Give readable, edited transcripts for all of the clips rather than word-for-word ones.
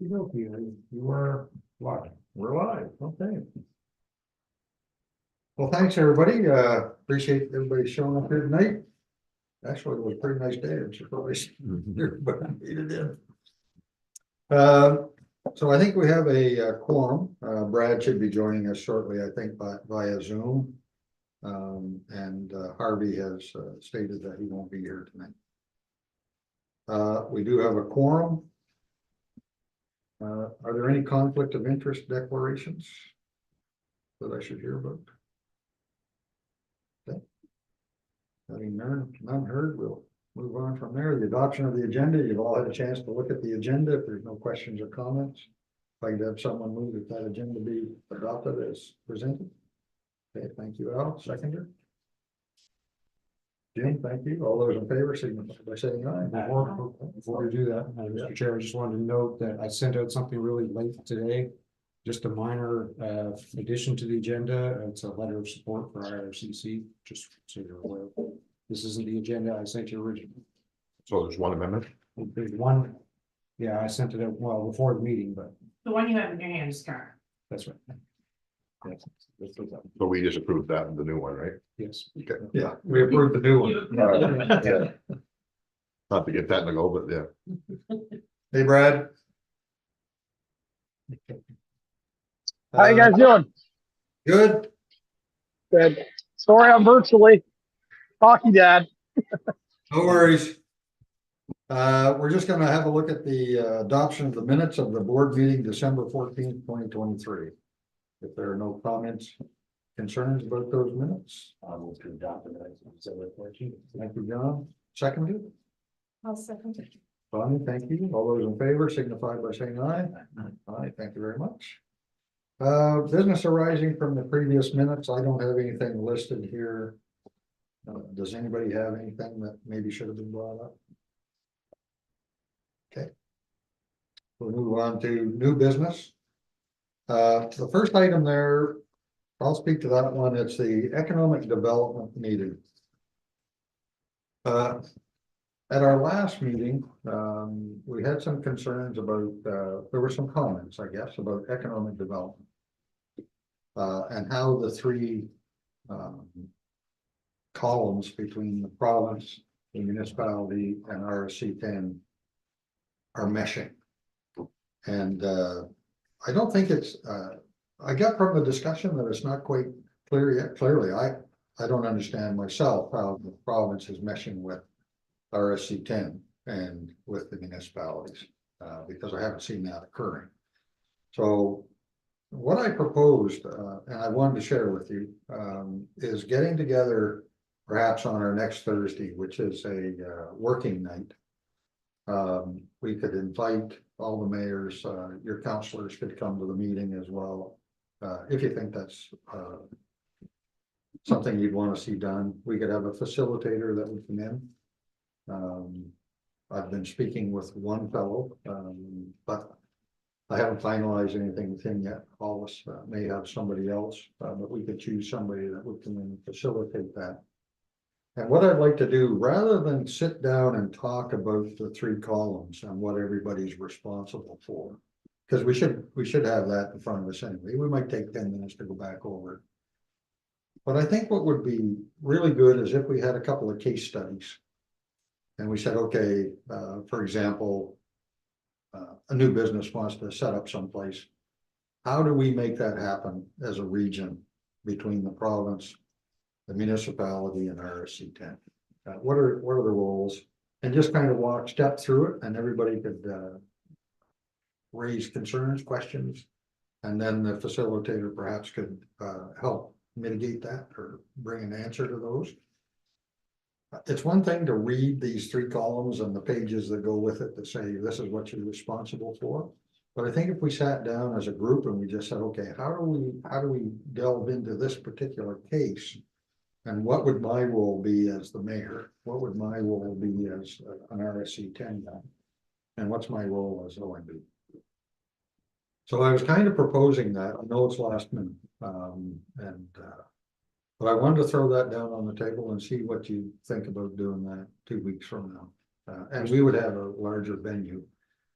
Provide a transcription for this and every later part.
You know, you are live. We're live, okay. Well, thanks, everybody. Appreciate everybody showing up here tonight. Actually, it was a pretty nice day. I'm surprised everybody made it in. So I think we have a quorum. Brad should be joining us shortly, I think, via Zoom. And Harvey has stated that he won't be here tonight. We do have a quorum. Are there any conflict of interest declarations that I should hear about? Okay. Having none heard, we'll move on from there. The adoption of the agenda. You've all had a chance to look at the agenda. If there's no questions or comments, if I could have someone move that agenda be adopted as presented. Okay, thank you, Al. Seconder. Jim, thank you. All those in favor, signify by saying aye. Before we do that, Mr. Chair, I just wanted to note that I sent out something really late today. Just a minor addition to the agenda. It's a letter of support for IRCC, just so you're aware. This isn't the agenda I sent you originally. So there's one amendment? There's one, yeah, I sent it out, well, before the meeting, but The one you have in your hands, Karen. that's right. Yes, So we just approved that, the new one, right? yes. Okay, Yeah, we approved the new one. yeah. Not to get technical, but yeah. Hey, Brad. How you guys doing? Good. Good. Sorry I'm virtually. Hockey dad. No worries. We're just gonna have a look at the adoption of the minutes of the board meeting December 14th, 2023. If there are no comments, concerns about those minutes, I will to adopt the minutes of December 14th. Thank you, John. Seconded. I'll second. Bonnie, thank you. All those in favor signify by saying aye. Aye, thank you very much. Business arising from the previous minutes. I don't have anything listed here. Does anybody have anything that maybe should have been brought up? Okay. We'll move on to new business. The first item there, I'll speak to that one. It's the economic development meeting. At our last meeting, we had some concerns about, there were some comments, I guess, about economic development. And how the three columns between the province, the municipality, and RSC 10 are meshing. And I don't think it's, I got from the discussion that it's not quite clear yet. Clearly, I don't understand myself how the province is meshing with RSC 10 and with the municipalities, because I haven't seen that occurring. So what I proposed, and I wanted to share with you, is getting together perhaps on our next Thursday, which is a working night. We could invite all the mayors, your councillors could come to the meeting as well. If you think that's something you'd want to see done, we could have a facilitator that would come in. I've been speaking with one fellow, but I haven't finalized anything with him yet. All of us may have somebody else, but we could choose somebody that would come in and facilitate that. And what I'd like to do, rather than sit down and talk about the three columns and what everybody's responsible for, because we should have that in front of us anyway. We might take 10 minutes to go back over it. But I think what would be really good is if we had a couple of case studies. And we said, okay, for example, a new business wants to set up someplace. How do we make that happen as a region between the province, the municipality, and RSC 10? What are the roles? And just kind of step through it, and everybody could raise concerns, questions, and then the facilitator perhaps could help mitigate that or bring an answer to those. It's one thing to read these three columns and the pages that go with it that say this is what you're responsible for. But I think if we sat down as a group and we just said, okay, how do we delve into this particular case? And what would my role be as the mayor? What would my role be as an RSC 10 guy? And what's my role as ONB? So I was kind of proposing that. I know it's last minute. But I wanted to throw that down on the table and see what you think about doing that 2 weeks from now. And we would have a larger venue.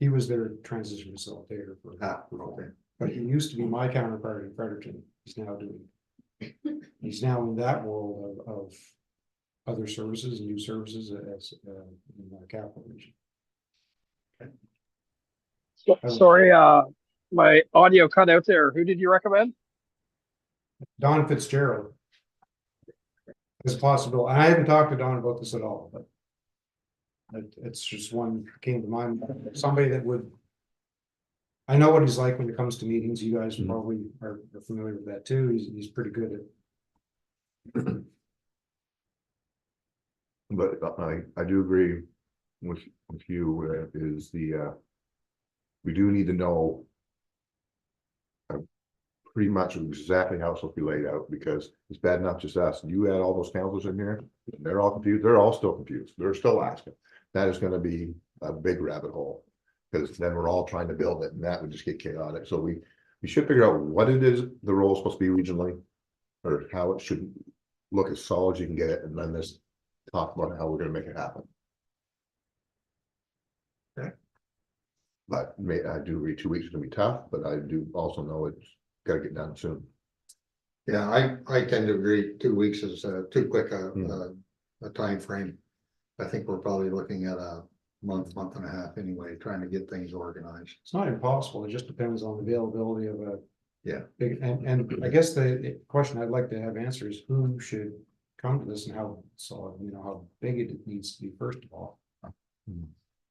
He was their transition facilitator for. Okay. But he used to be my counterpart in Fredericton. He's now in that world of other services and new services as, in the capital region. Sorry, my audio cut out there. Who did you recommend? Don Fitzgerald. It's possible. I haven't talked to Don about this at all, but. It's just one came to mind, somebody that would. I know what he's like when it comes to meetings. You guys probably are familiar with that too. He's pretty good at. But I do agree with you, is we do need to know pretty much exactly how it's supposed to be laid out, because it's bad enough just us. You add all those councils in here, they're all confused, they're all still confused, they're still asking. That is gonna be a big rabbit hole, because then we're all trying to build it, and that would just get chaotic. So we should figure out what it is the role is supposed to be regionally, or how it should look as solid as you can get it, and then this talk about how we're gonna make it happen. Okay. But I do agree 2 weeks is gonna be tough, but I do also know it's gotta get done soon. Yeah, I tend to agree 2 weeks is too quick a time frame. I think we're probably looking at a month and a half anyway, trying to get things organized. It's not impossible. It just depends on the availability of a. Yeah. Big, and I guess the question I'd like to have answered is who should come to this and how, so, how big it needs to be first of all.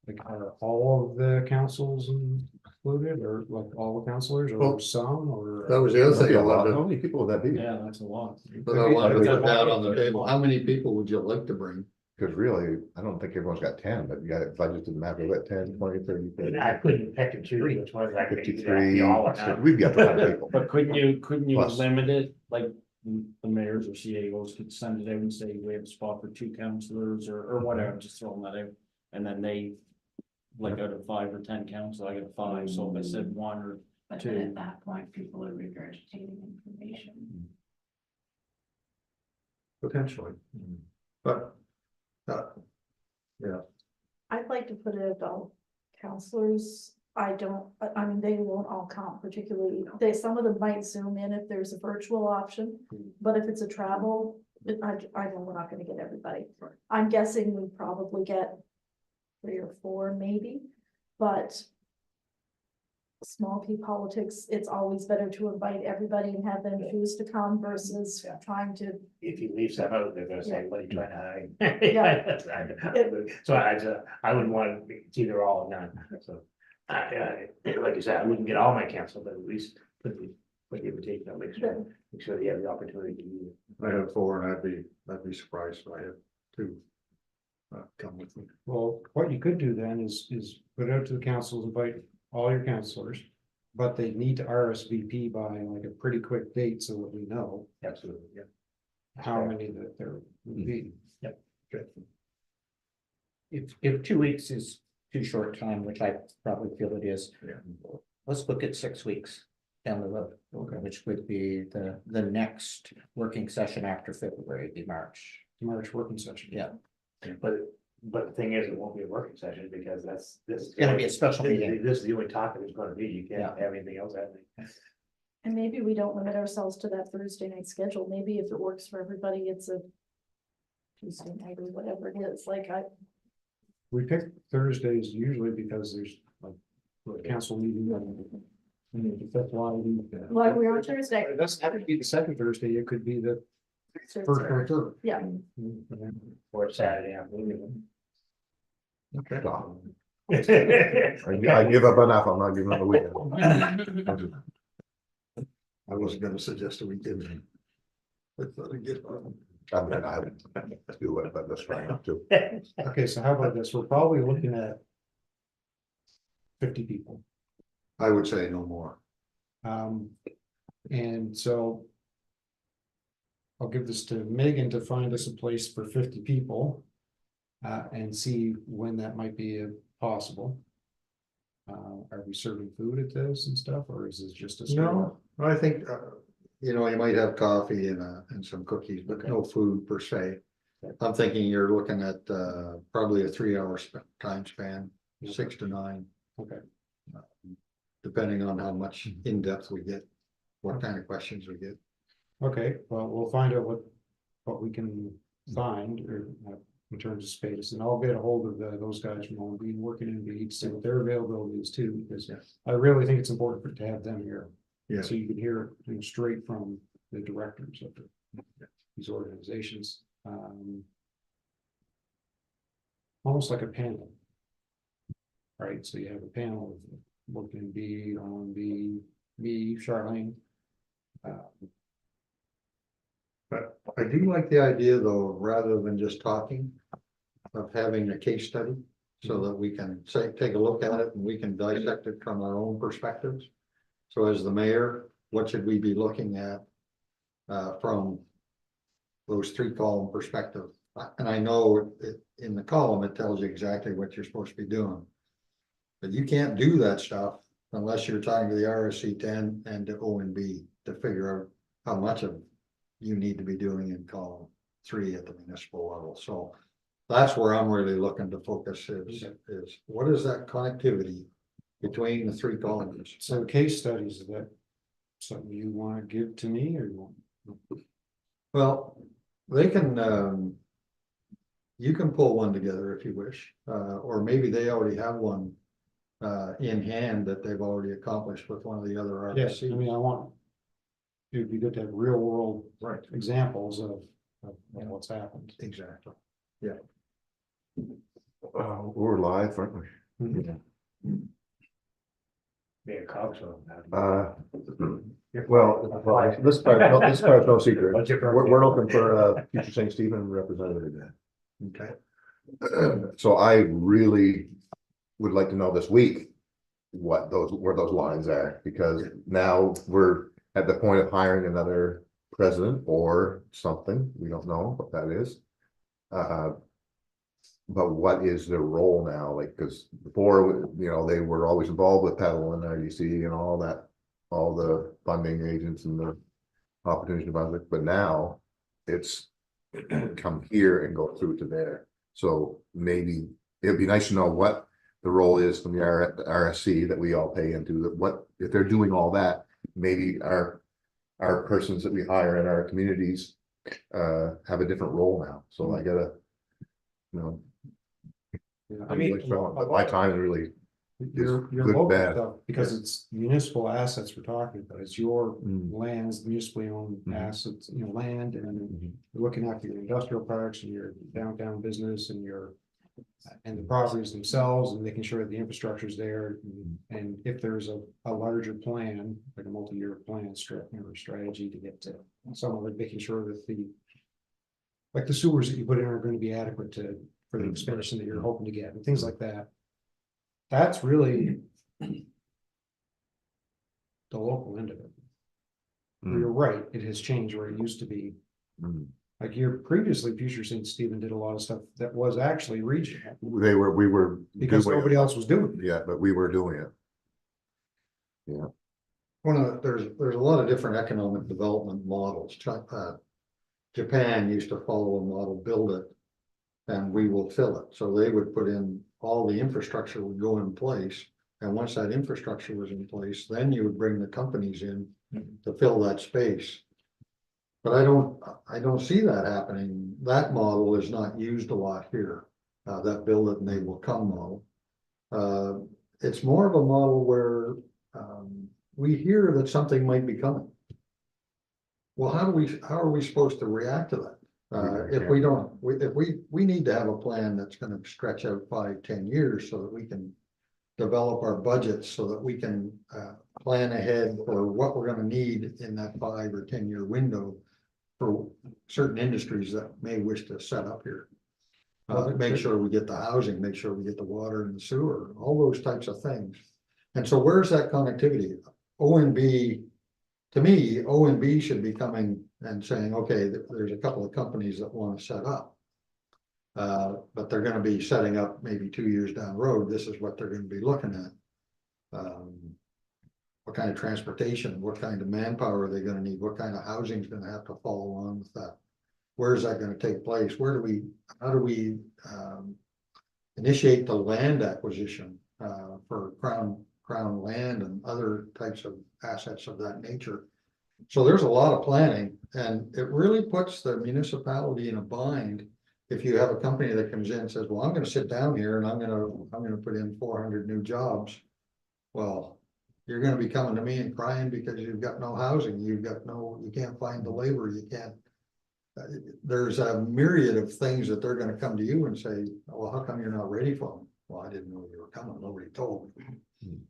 Like, are all of the councils included, or like all the councilors, or Well, some, or? That was the other That'd be thing a I lot. wanted How many people would that be? Yeah, that's a lot. but I wanted to put that on the table. How many people would you like to bring? Because really, I don't think everyone's got 10, but you got, if I just did the math, we've got 10, 20, 30, 30, I couldn't pick and choose which ones I could. 53, All or none. we've got the kind of people. But couldn't you Plus. limit it, like the mayors or CAOs could send it out and say, we have a spot for 2 councillors or whatever, just throwing that out. And then they, like out of 5 or 10 council, I got a 5, so if I said 1 or But two. then at that point, people are regurgitating information. Potentially. But, I'd like to put it about counselors. I mean, they won't all count particularly. Some of them might zoom in if there's a virtual option, but if it's a travel, I know we're not gonna get everybody. Right. I'm guessing we probably get 3 or 4 maybe, but small p politics, it's always better to invite everybody and have them choose to come versus trying to. If you leave some out, they're gonna say, what are you trying to hide? Yeah. So I wouldn't want, it's either all or none, so. Like you said, I wouldn't get all my council, but at least put the invitation, I'll make sure they have the opportunity to use it. I have 4 and I'd be surprised if I had 2. Come with me. Well, what you could do then is put out to the councils, invite all your councilors, but they need to RSVP by like a pretty quick date so that we know Absolutely, yeah. how many that there would be. If 2 weeks is too short time, which I probably feel it is. Yeah. Let's look at 6 weeks down the road, which would be the next working session after February, the March. March working session. Yeah. But the thing is, it won't be a working session because this. It's gonna be a special meeting. This is the only topic it's gonna be, you can't have anything else happening. And maybe we don't limit ourselves to that Thursday night schedule. Maybe if it works for everybody, it's a Tuesday night or whatever it is, like We pick Thursdays usually because there's like a council meeting and that's why we. Like we're on Thursday. It doesn't have to be the second Thursday, it could be the first or third. Yeah. Or Saturday afternoon. Okay. I give up enough, I'm not giving up the weekend. I wasn't gonna suggest a weekend. I thought I'd get on. I mean, I would do it, but let's try not to. Okay, so how about this? We're probably looking at 50 people. I would say no more. And so I'll give this to Megan to find us a place for 50 people and see when that might be possible. Are we serving food at this and stuff, or is it just a straight up? No, I think, you might have coffee and some cookies, but no food per se. I'm thinking you're looking at probably a 3-hour time span, 6 to 9. Okay, Depending on how much in-depth we get, what kind of questions we get. okay, well, we'll find out what we can find or in terms of space, and I'll get a hold of those guys from OMB and working in Indeed, see what their availability is too, because Yes. I really think it's important to have them here. Yeah. So you can hear it straight from the directors of these organizations. Almost like a panel. Right, so you have a panel of working B, OMB, me, Charlene. But I do like the idea though, rather than just talking, of having a case study. So that we can say, take a look at it and we can dissect it from our own perspectives. So as the mayor, what should we be looking at? From those 3-column perspective, and I know in the column, it tells you exactly what you're supposed to be doing. But you can't do that stuff unless you're talking to the RSC 10 and to ONB to figure out how much of you need to be doing in column 3 at the municipal level. So that's where I'm really looking to focus is what is that connectivity between the 3 columns? So case studies, is that something you want to give to me or you want? Well, they can, you can pull one together if you wish, or maybe they already have one in hand that they've already accomplished with one of the other Yes, I RSCs. mean, it'd be good to have real world Right, examples of what's happened. exactly. We're live, aren't we? Mhm. Yeah, cogs on that. Well, this part's no secret. We're looking for a future St. Stephen representative again. Okay, So I really would like to know this week where those lines are, because now we're at the point of hiring another president or something. We don't know what that is. But what is their role now? Like, because before, they were always involved with Pedal and RDC and all that, all the funding agents and the opportunity about it. But now it's come here and go through to there. So maybe it'd be nice to know what the role is from the RSC that we all pay into. That what if they're doing all that? Maybe our persons that we hire in our communities have a different role now. So I gotta, Yeah, I mean, my time is really your good, local bad. stuff, because it's municipal assets we're talking about, it's your Mm. lands, municipally owned Mhm. assets, land, and Mhm. you're looking after your industrial parks and your downtown business and the properties themselves, and making sure that the infrastructure is there. And if there's a larger plan, like a multi-year plan, strategy to get to someone, making sure that the sewers that you put in are going to be adequate for the expansion that you're hoping to get, and things like that. That's really the local end of it. You're right, it has changed where it used to be. Mm. Like previously, Future St. Stephen did a lot of stuff that was actually regional, We were. because doing it. nobody else was doing it. Yeah, but we were doing it. there's a lot of different economic development models. Japan used to follow a model, build it, and we will fill it. So they would put in all the infrastructure would go in place. And once that infrastructure was in place, then you would bring the companies in to fill that space. But I don't see that happening. That model is not used a lot here. That build it and they will come model. It's more of a model where we hear that something might be coming. Well, how are we supposed to react to that? If we don't, we need to have a plan that's going to stretch out 5-10 years so that we can develop our budgets, so that we can plan ahead for what we're going to need in that 5 or 10 year window for certain industries that may wish to set up here. Make sure we get the housing, make sure we get the water and the sewer, all those types of things. And so where's that connectivity? ONB, to me, ONB should be coming and saying, okay, there's a couple of companies that want to set up. But they're going to be setting up maybe 2 years down the road. This is what they're going to be looking at. What kind of transportation, what kind of manpower are they going to need? What kind of housing is going to have to follow on with that? Where is that going to take place? How do we initiate the land acquisition for crown land and other types of assets of that nature. So there's a lot of planning, and it really puts the municipality in a bind. If you have a company that comes in and says, well, I'm gonna sit down here and I'm gonna put in 400 new jobs. Well, you're gonna be coming to me and crying because you've got no housing, you can't find the labor, you can't. There's a myriad of things that they're gonna come to you and say, well, how come you're not ready for them? Well, I didn't know you were coming, nobody told me.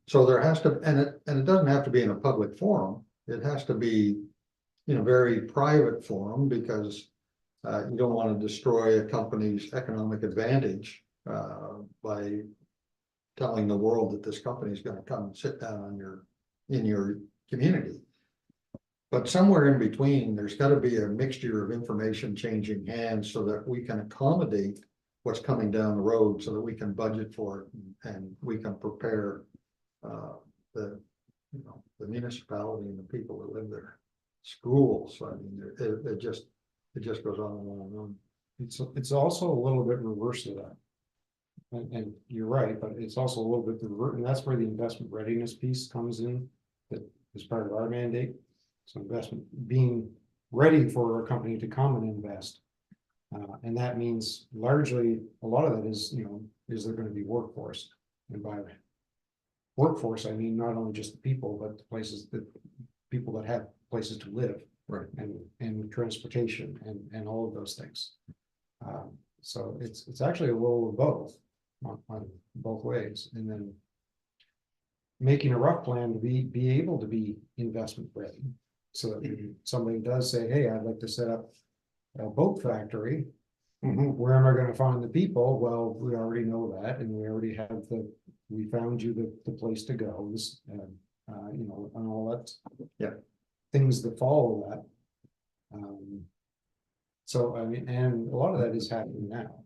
So there has to, and it doesn't have to be in a public forum, it has to be in a very private forum, because you don't want to destroy a company's economic advantage by telling the world that this company is going to come and sit down in your community. But somewhere in between, there's got to be a mixture of information changing hands so that we can accommodate what's coming down the road, so that we can budget for it and we can prepare the municipality and the people that live there. Schools, I mean, it just goes on and on and on. It's also a little bit reverse of that. And you're right, but it's also a little bit the reverse, and that's where the investment readiness piece comes in, that is part of our mandate. So investment, being ready for a company to come and invest. And that means largely, a lot of that is, is there going to be workforce? And by workforce, I mean not only just the people, but the places that people that have places to live. Right. And transportation and all of those things. So it's actually a little of both on both ways, and then making a rough plan to be able to be investment ready. So that when somebody does say, hey, I'd like to set up a boat factory, where am I going to find the people? Well, we already know that, and we already have we found you the place to go, this, and all that. Yeah. Things that follow that. So, I mean, and a lot of that is happening now.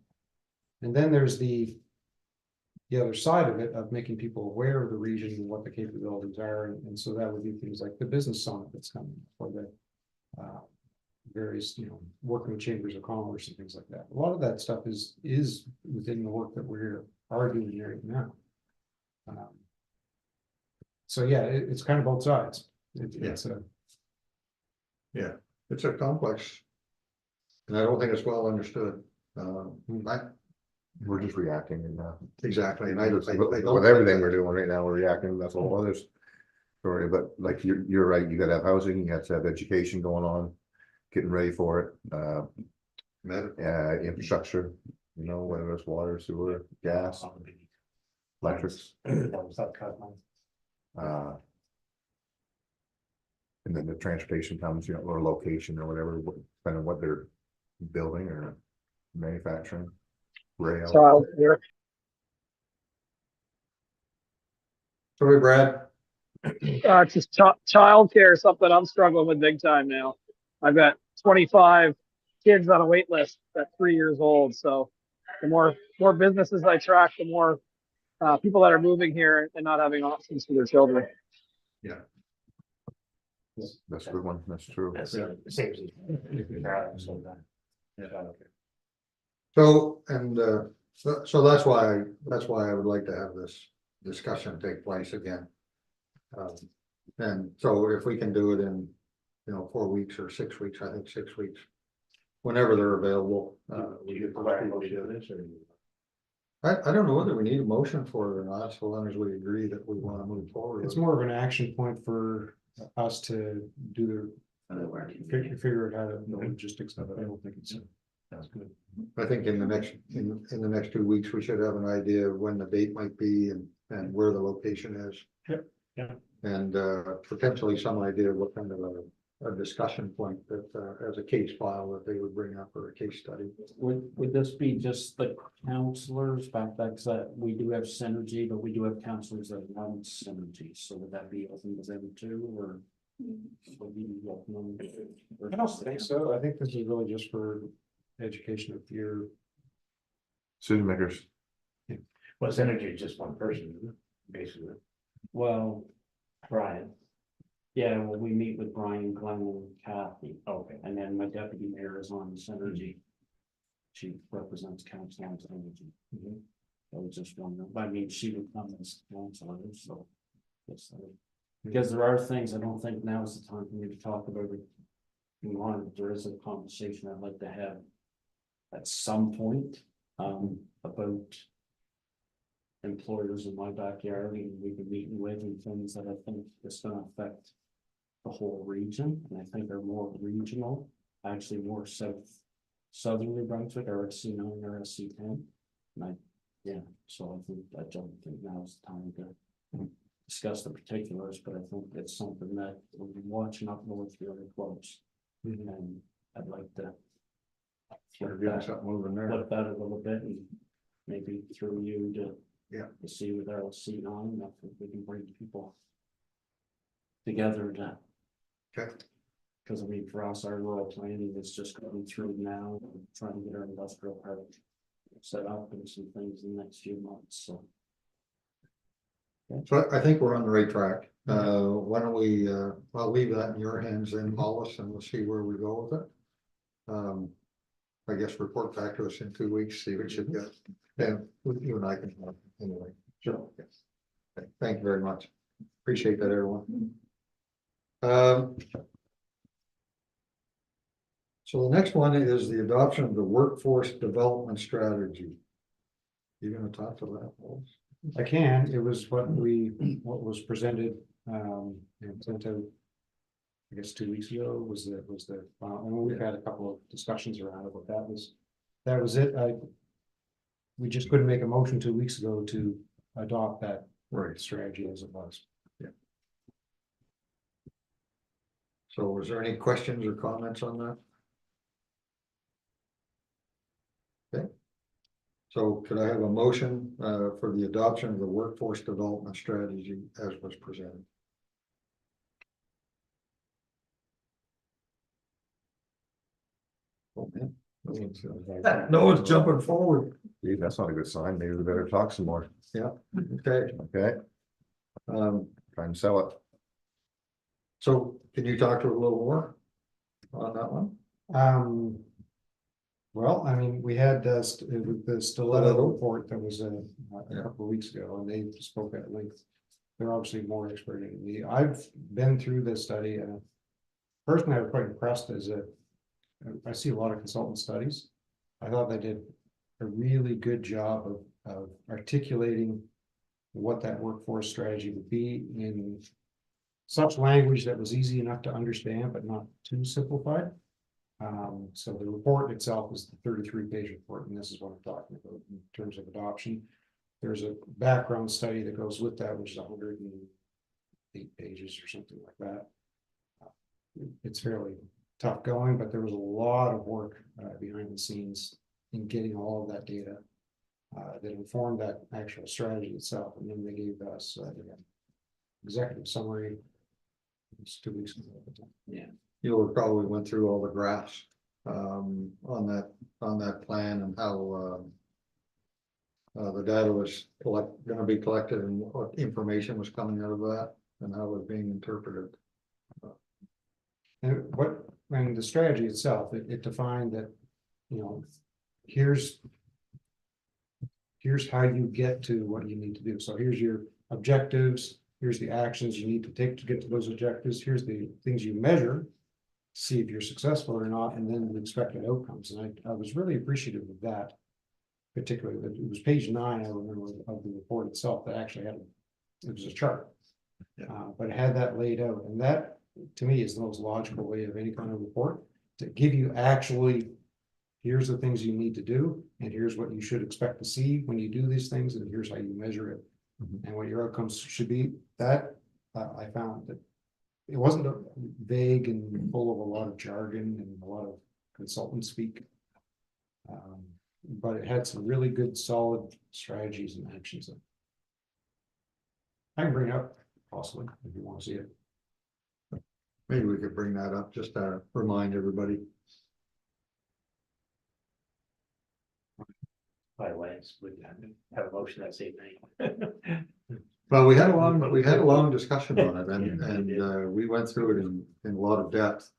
And then there's the other side of it, of making people aware of the region and what the capabilities are. And so that would be things like the business summit that's coming, or the various, working with chambers of commerce and things like that. A lot of that stuff is within the work that we're doing right now. So yeah, it's kind of both sides. It's It's a complex, and I don't think it's well understood. We're just reacting and Exactly, and with everything we're doing right now, we're reacting, that's a whole other story, but like you're right, you gotta have housing, you have to have education going on, getting ready for it, infrastructure, whether it's water, sewer, gas, electrics. And then the transportation comes, or location or whatever, depending on what they're building or manufacturing. Rail. Child here. Sorry, Brad. Just childcare is something I'm struggling with big time now. I've got 25 kids on a wait list at 3 years old. So the more businesses I track, the more people that are moving here and not having options for their children. Yeah. That's a good one, that's true. So, and so that's why I would like to have this discussion take place again. And so if we can do it in, 4 weeks or 6 weeks, I think 6 weeks, whenever they're available. I don't know whether we need a motion for it or not, so long as we agree that we want to move forward. It's more of an action point for us to do figure it out, the logistics of it. I don't think it's. That's good. I think in the next 2 weeks, we should have an idea of when the date might be and where the location is. Yep. Yeah. And potentially some idea of what kind of a discussion point that as a case file that they would bring up, or a case study. Would this be just the counselors back that we do have synergy, but we do have counselors that want synergy, so would that be open to them too, or? I don't think so. I think this is really just for education of your. Decision makers. Well, synergy is just one person, isn't it? Basically. Well, Brian. yeah, well, we meet with Brian, Glenn, and Kathy. Okay. And then my deputy mayor is on synergy. She represents council on synergy. I was just wondering, I mean, she would come as counselor, so. yes, because there are things I don't think now is the time for me to talk about it. There is a conversation I'd like to have at some point, about employers in my backyard and we've been meeting with and things that I think is gonna affect the whole region, and I think are more regional, actually more southern New Brunswick, or SC9 or SC10. And so I think, I don't think now's the time to discuss the particulars, but I think it's something that we'll be watching up north really close. And I'd like to We're getting something moving there. flip that a little bit and maybe through you to. Yeah. To see with our seat on, I think we can bring people together to. Okay. Cause I mean, for us, our rural planning is just going through now, and trying to get our industrial park set up and some things in the next few months, so. So I think we're on the right track. Why don't we, I'll leave that in your hands then, Hollis, and we'll see where we go with it. I guess report back to us in 2 weeks, see what you've got. Yeah, you and I can talk anyway. Sure. Okay. Thank you very much. Appreciate that, everyone. So the next one is the adoption of the workforce development strategy. You gonna talk to that, Hollis? I can, it was what was presented, and sent out. I guess 2 weeks ago was the, and we've had a couple of discussions around it, but that was it. We just couldn't make a motion 2 weeks ago to adopt that strategy as it was. Yeah. So was there any questions or comments on that? Okay. So could I have a motion for the adoption of the workforce development strategy as was presented? Oh, man. No one's jumping forward. Gee, that's not a good sign. Maybe we better talk some more. Okay. Okay, Um, try and sell it. so can you talk to it a little more on that one? Well, I mean, we had the Stiletto report that was a couple of weeks ago, and they spoke at length. They're obviously more expert than me. I've been through this study, and personally, I was quite impressed I see a lot of consultant studies. I thought they did a really good job of articulating what that workforce strategy would be in such language that was easy enough to understand, but not too simplified. So the report itself is the 33-page report, and this is what I'm talking about in terms of adoption. There's a background study that goes with that, which is 108 pages or something like that. It's fairly tough going, but there was a lot of work behind the scenes in getting all of that data that informed that actual strategy itself. And then they gave us executive summary. It's 2 weeks ago. Yeah. You probably went through all the graphs on that plan and how the data was going to be collected and what information was coming out of that and how it was being interpreted. And the strategy itself, it defined that, here's how you get to what you need to do. So here's your objectives, here's the actions you need to take to get to those objectives, here's the things you measure, see if you're successful or not, and then the expected outcomes. And I was really appreciative of that, particularly that it was page 9, I remember, of the report itself that actually it was a chart. But it had that laid out, and that to me is the most logical way of any kind of report to give you actually, here's the things you need to do, and here's what you should expect to see when you do these things, and here's how you measure it, and what your outcomes should be. That I found that it wasn't vague and full of a lot of jargon and a lot of consultant speak, but it had some really good solid strategies and actions. I can bring it up possibly if you want to see it. Maybe we could bring that up just to remind everybody. By the way, we have a motion that same thing. Well, we had a long discussion on it, and we went through it in a lot of depth.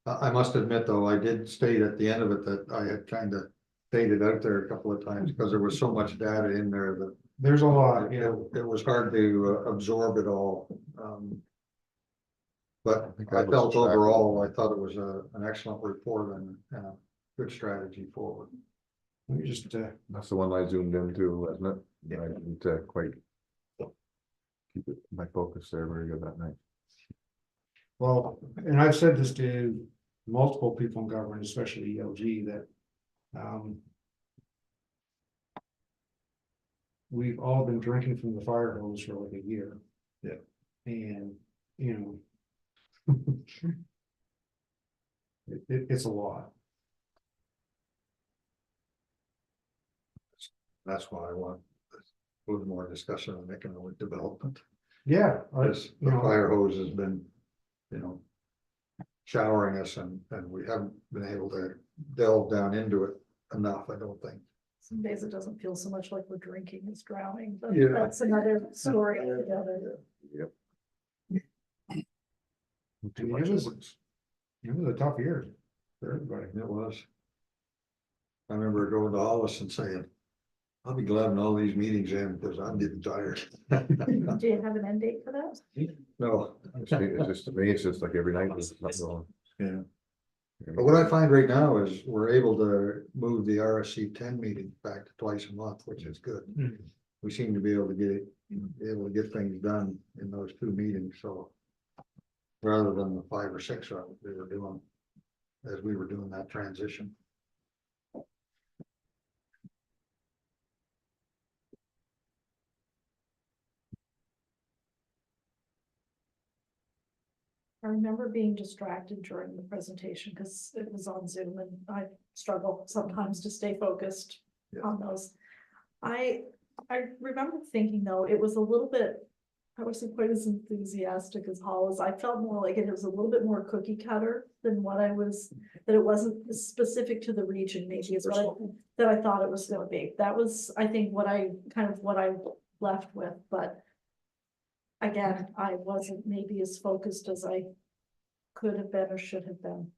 I must admit, though, I did state at the end of it that I had kind of faded out there a couple of times because there was so much data in there that There's a lot, yeah. it was hard to absorb it all. But think I I was felt distracted. overall, I thought it was an excellent report and a good strategy forward. Let me just, That's the one I zoomed into, wasn't it? Yeah, I didn't quite keep my focus there very good that night. well, and I've said this to multiple people in government, especially ELG, that we've all been drinking from the fire hose for like a year. Yeah. And, you know, it's a lot. That's why I want a little more discussion on economic development. Yeah. This, the fire hose has been, showering us and we haven't been able to delve down into it enough, I don't think. Some days it doesn't feel so much like we're drinking as drowning, but Yeah. that's another story altogether. Yep. I mean, it was a tough year for everybody. It was. I remember going to Hollis and saying, I'll be glad when all these meetings end because I'm getting tired. Do you have an end date for that? No. It's just, to me, it's just like every night there's something wrong. Yeah. But what I find right now is we're able to move the RSC 10 meeting back to twice a month, which is good. We seem to be able to get things done in those two meetings, so. Rather than the 5 or 6 we were doing, as we were doing that transition. I remember being distracted during the presentation because it was on Zoom and I struggle sometimes to stay focused Yeah. on those. I remember thinking though, it was a little bit, I wasn't quite as enthusiastic as Hollis. I felt more like it was a little bit more cookie cutter than what I was, that it wasn't specific to the region, maybe is what that I thought it was gonna be. That was, I think, what I left with, but again, I wasn't maybe as focused as I could have been or should have been.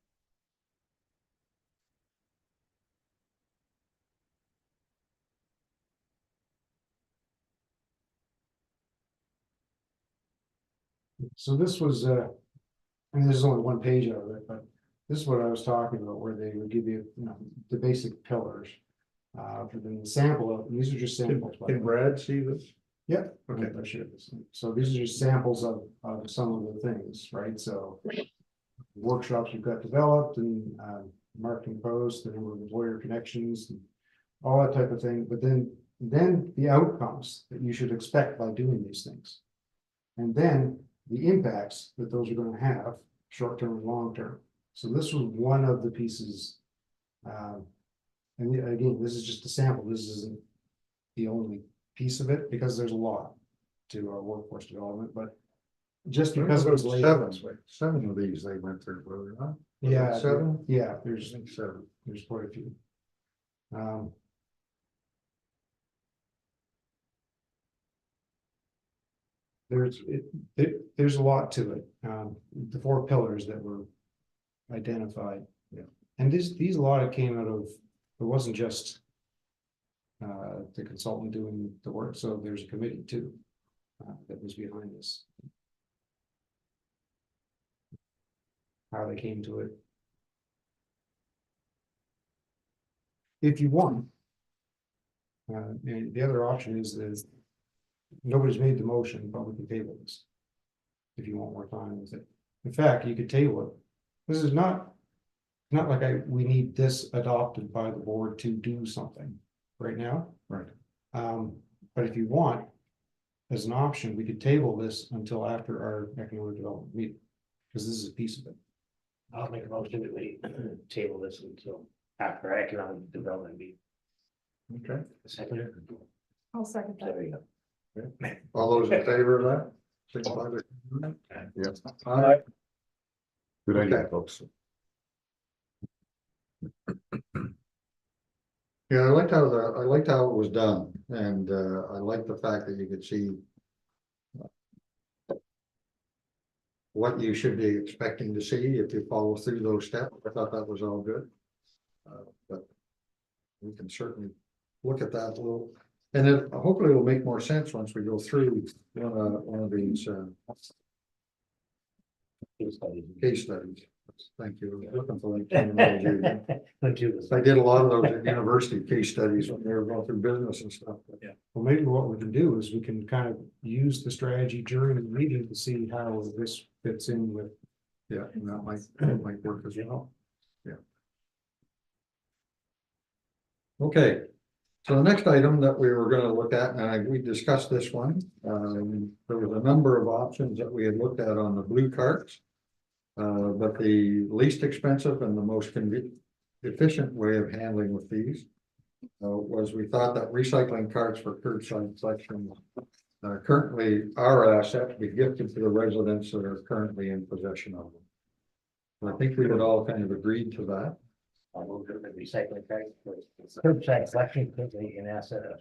So this was, I mean, there's only one page out of it, but this is what I was talking about, where they would give you, the basic pillars. For the sample of, these are just samples. by the Can way. Brad see this? Yep. Okay. I share this. So these are just samples of some of the things, right? So workshops you've got developed and marketing posts, the number of employer connections, and all that type of thing. But then the outcomes that you should expect by doing these things. And then the impacts that those are going to have, short-term and long-term. So this was one of the pieces. And again, this is just a sample. This isn't the only piece of it because there's a lot to our workforce development, but just because it was late. Seven of these they went through, were they not? Yeah, Seven? yeah, I there's think 7. quite a few. There's a lot to it. The 4 pillars that were identified. Yeah. And these a lot came out of, it wasn't just the consultant doing the work, so there's a committee too that was behind this. How they came to it. If you want. And the other option is that nobody's made the motion, but we can table this. If you want more time with it. In fact, you could table it. This is not like we need this adopted by the board to do something right now. Right. But if you want, as an option, we could table this until after our economic development meeting. Because this is a piece of it. I'll make a motion that we table this until after economic development meeting. Okay. Second. I'll second that. There you go. All those in favor of that? Signify by saying aye. Yep. Aye. Good idea, Okay. folks. Yeah, I liked how it was done, and I liked the fact that you could see what you should be expecting to see if you follow through those steps. I thought that was all good. But we can certainly look at that a little. And then hopefully it'll make more sense once we go through one of these case studies. Thank you. I was looking for that terminology. I did a lot of those at university case studies when they were going through business and stuff. Well, maybe what we can do is we can kind of use the strategy during the meeting to see how this fits in with. Yeah, and that might work as well. Yeah. Okay, so the next item that we were gonna look at, and we discussed this one, there was a number of options that we had looked at on the blue carts. But the least expensive and the most efficient way of handling with these was we thought that recycling carts for curbside collection currently our asset be gifted to the residents that are currently in possession of them. And I think we had all kind of agreed to that. I'll move to the recycling card for curbside collection, currently an asset of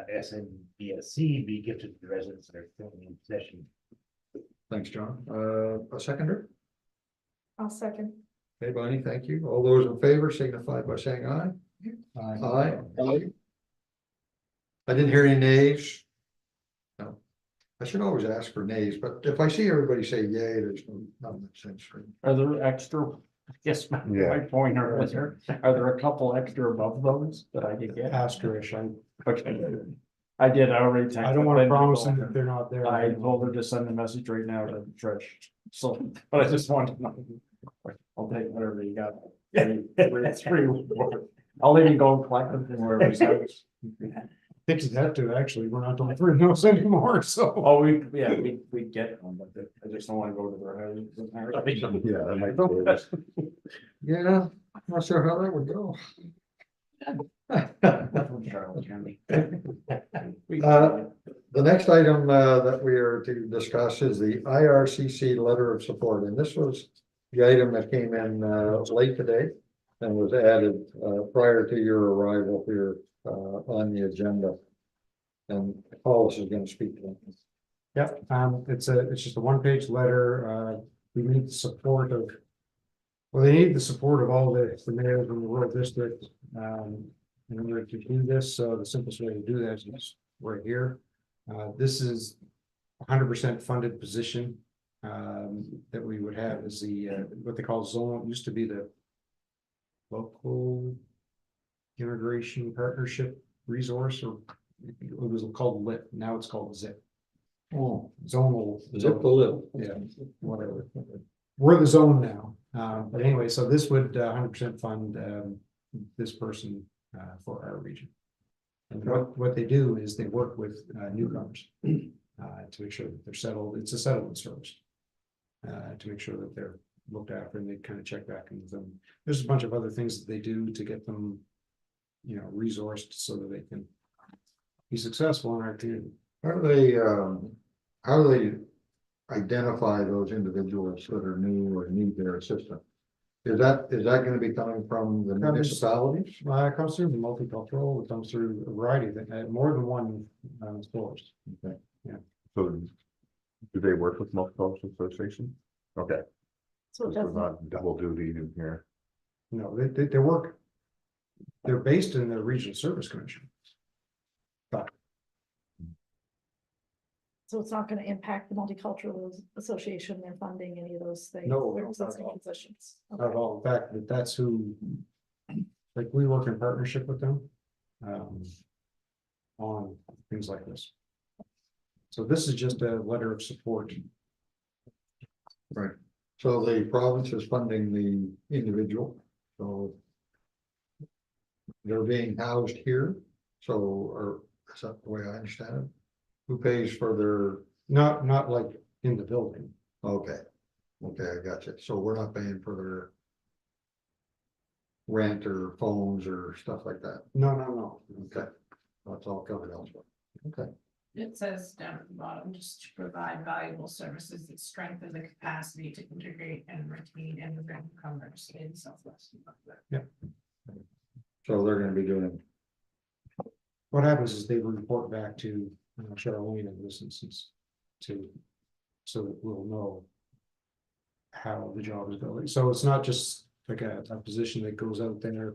SNBSC be gifted to the residents that are currently in possession. Thanks, John. A seconder? I'll second. Hey, Bonnie, thank you. All those in favor signify by saying aye. Aye. I didn't hear any nays. No. I should always ask for nays, but if I see everybody say yay, there's not much sense for it. Are there extra, yes, my point earlier, are there a couple extra above those that I could get? Asterisk, Okay, I did, I already. texted I don't want to Linda. promise them that they're not there. I told her to send a message right now to Trish, so, but I just wanted to know. I'll take whatever you got. Three, I'll even go and collect them from wherever it's at. I think you have to, actually, we're not delivering those anymore, so. Oh, we get them, but I just don't wanna go to their house. Yeah, that might be it. Yeah, I'm not sure how that would go. The next item that we are to discuss is the IRCC letter of support, and this was the item that came in late today and was added prior to your arrival here on the agenda. And Paulus is going to speak to that. Yep, it's just a one-page letter, we need the support of. Well, they need the support of all the mayors in the rural district, in order to do this, so the simplest way to do that is right here. This is 100% funded position, that we would have is the, what they call zone, used to be the local integration partnership resource, or it was called LIP, now it's called ZIP. Oh, Zonal. zip the lip. Yeah, whatever. We're the zone now, but anyway, so this would 100% fund this person for our region. And what they do is they work with newcomers to make sure that they're settled. It's a settlement service to make sure that they're looked after, and they kind of check back in with them. There's a bunch of other things that they do to get them, resourced so that they can be successful in our community. How do they identify those individuals that are new or need their assistance? Is that going to be coming from the municipalities? It comes through the multicultural, it comes through a variety of things, more than one stores. Okay. So do they work with multiple associations? Okay. So it So doesn't, not double duty in here. No, they work. They're based in the Regional Service Commission. so it's not gonna impact the multicultural association, their funding, any of those things. No, their not at existing all. positions. Not at all. In fact, that's who, like, we work in partnership with them. On things like this. So this is just a letter of support. Right. So the province is funding the individual, so they're being housed here. So, or is that the way I understand it? Who pays for their, Not like in the building. okay, I got you. So we're not paying for their rent or phones or stuff like that. No. Okay, that's all covered elsewhere. Okay, It says down at the bottom, just to provide valuable services that strengthen the capacity to integrate and retain immigrant newcomers in Southwest. so they're gonna be doing, What happens is they report back to Charlene in this instance so that we'll know how the job is going. So it's not just like a position that goes out there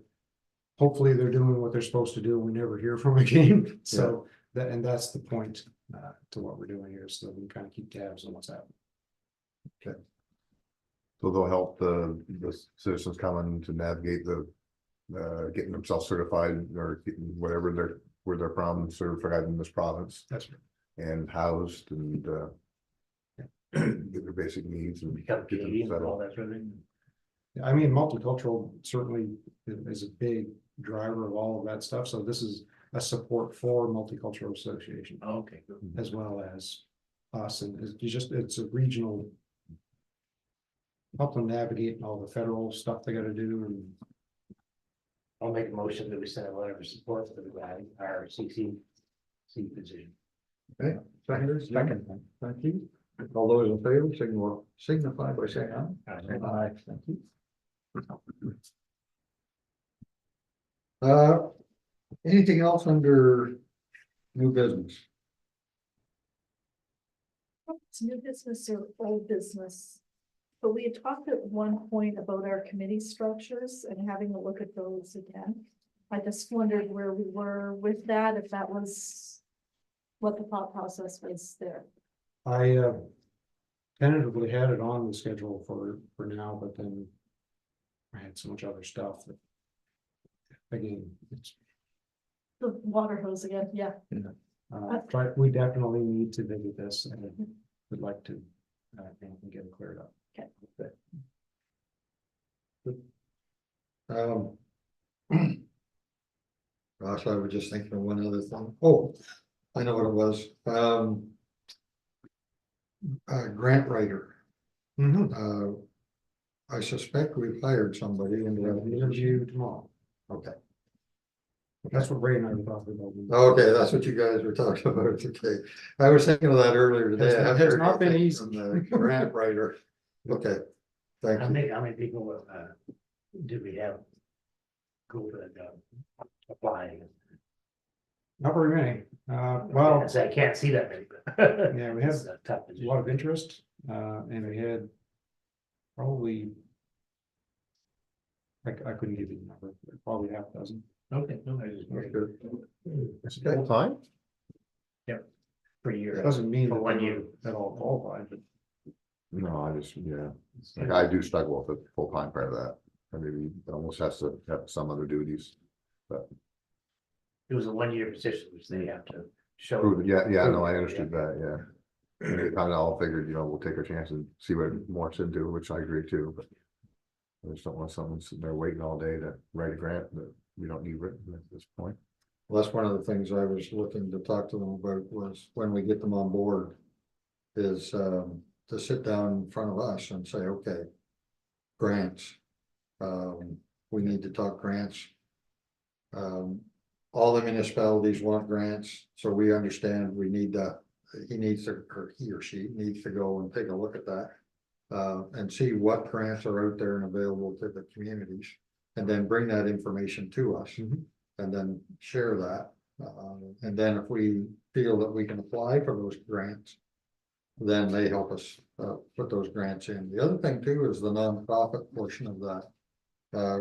hopefully they're doing what they're supposed to do. We never hear from again. So that, and that's the point to what we're doing here, so that we can kind of keep tabs on what's happening. So they'll help the citizens coming to navigate getting themselves certified or getting whatever where they're from, certified in this province That's right. and housed and get their basic needs and Become get them Canadian, all settled. that sort of thing. I mean, multicultural certainly is a big driver of all of that stuff. So this is a support for multicultural association Okay, good. as well as us, and it's a regional. Help them navigate all the federal stuff they gotta do, and I'll make a motion that we send a letter of support to the guy, our CC position. Okay, seconders, second, thank you. All those in favor, signify by saying aye. Aye, thank you. Anything else under new business? It's new business or old business. But we had talked at one point about our committee structures and having a look at those again. I just wondered where we were with that, if that was what the thought process was there. I tentatively had it on the schedule for now, but then I had so much other stuff that again, it's The water hose again, yeah. but we definitely need to visit this and would like to and get it cleared up. Gosh, I was just thinking of one other thing. Oh, I know what it was. Grant writer. I suspect we've hired somebody in We have an interview tomorrow. Okay. That's what Ray and I were talking about. Okay, that's what you guys were talking about. Okay. I was thinking of that earlier today. Has I haven't has heard not been anything easy. from the Grant writer. Okay. Thank How you. many people, do we have? Go for that job, applying? Not very many. Well, I say I can't see that many, but. yeah, we have It's a tough a position. lot of interest, and we had probably, I couldn't give you the number, but probably half a dozen. Okay, no, I just. That's good. It's full time? Per year. Doesn't mean For that 1 they year. were at all qualified, but No, like I do struggle with the full time part of that. I mean, it almost has to have some other duties. It was a 1 year position, which they have to show. Yeah, no, I understood that, yeah. And they kind of all figured, we'll take our chance and see what Morse into, which I agree too, but. I just don't want someone sitting there waiting all day to write a grant that we don't need written at this point. Well, that's one of the things I was looking to talk to them about was when we get them on board. Is to sit down in front of us and say, okay. Grants. We need to talk grants. All the municipalities want grants, so we understand we need to, he or she needs to go and take a look at that. And see what grants are out there and available to the communities, and then bring that information to us. And then share that, and then if we feel that we can apply for those grants. Then they help us, put those grants in. The other thing too is the nonprofit portion of that.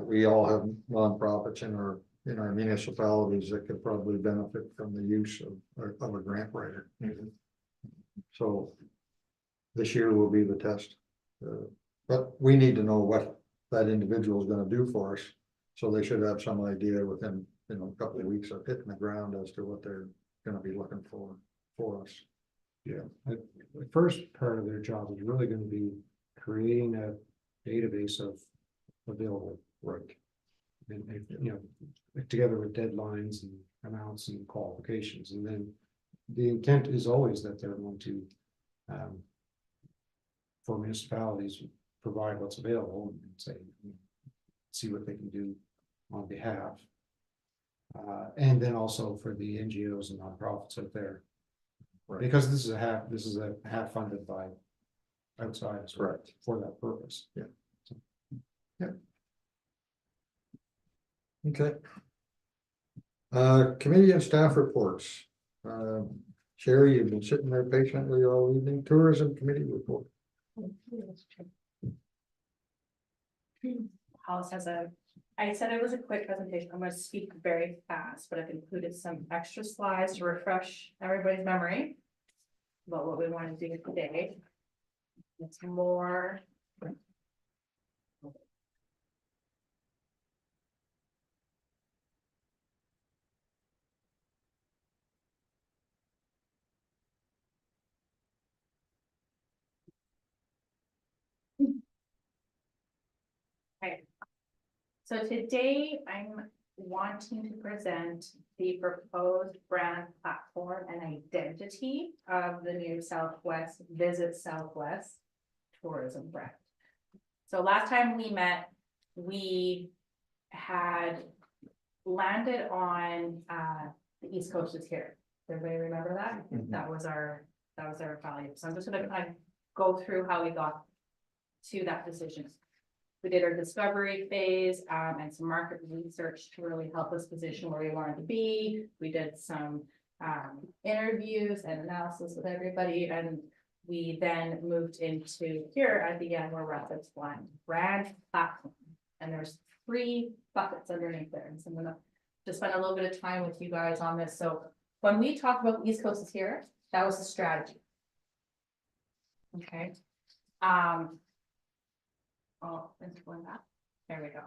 We all have nonprofits in our municipalities that could probably benefit from the use of a grant writer. So. This year will be the test. But we need to know what that individual is gonna do for us. So they should have some idea within, a couple of weeks of hitting the ground as to what they're gonna be looking for us. yeah, the first part of their job is really gonna be creating a database of available work. And, together with deadlines and amounts and qualifications, and then the intent is always that they're going to, for municipalities, provide what's available and say, see what they can do on behalf. And then also for the NGOs and nonprofits out there. Right. Because this is a half funded by outside as well, Correct. for that purpose. Okay. Committee and staff reports. Sherry, you've been sitting there patiently all evening. Tourism committee report. Hollis has a I said it was a quick presentation. I'm gonna speak very fast, but I've included some extra slides to refresh everybody's memory about what we want to do today. It's more. Okay. So today I'm wanting to present the proposed brand platform and identity of the new Southwest Visit Southwest tourism brand. So last time we met, we had landed on the East Coast is here. Everybody remember that? Mhm. That was our value. So I'm just gonna kind of go through how we got to that decision. We did our discovery phase and some market research to really help us position where we wanted to be. We did some interviews and analysis with everybody, and we then moved into here at the end where Rapids brand platform. And there's 3 buckets underneath there. And so I'm gonna just spend a little bit of time with you guys on this. So when we talk about East Coast is here, that was the strategy. Okay. Oh, it's going back. There we go.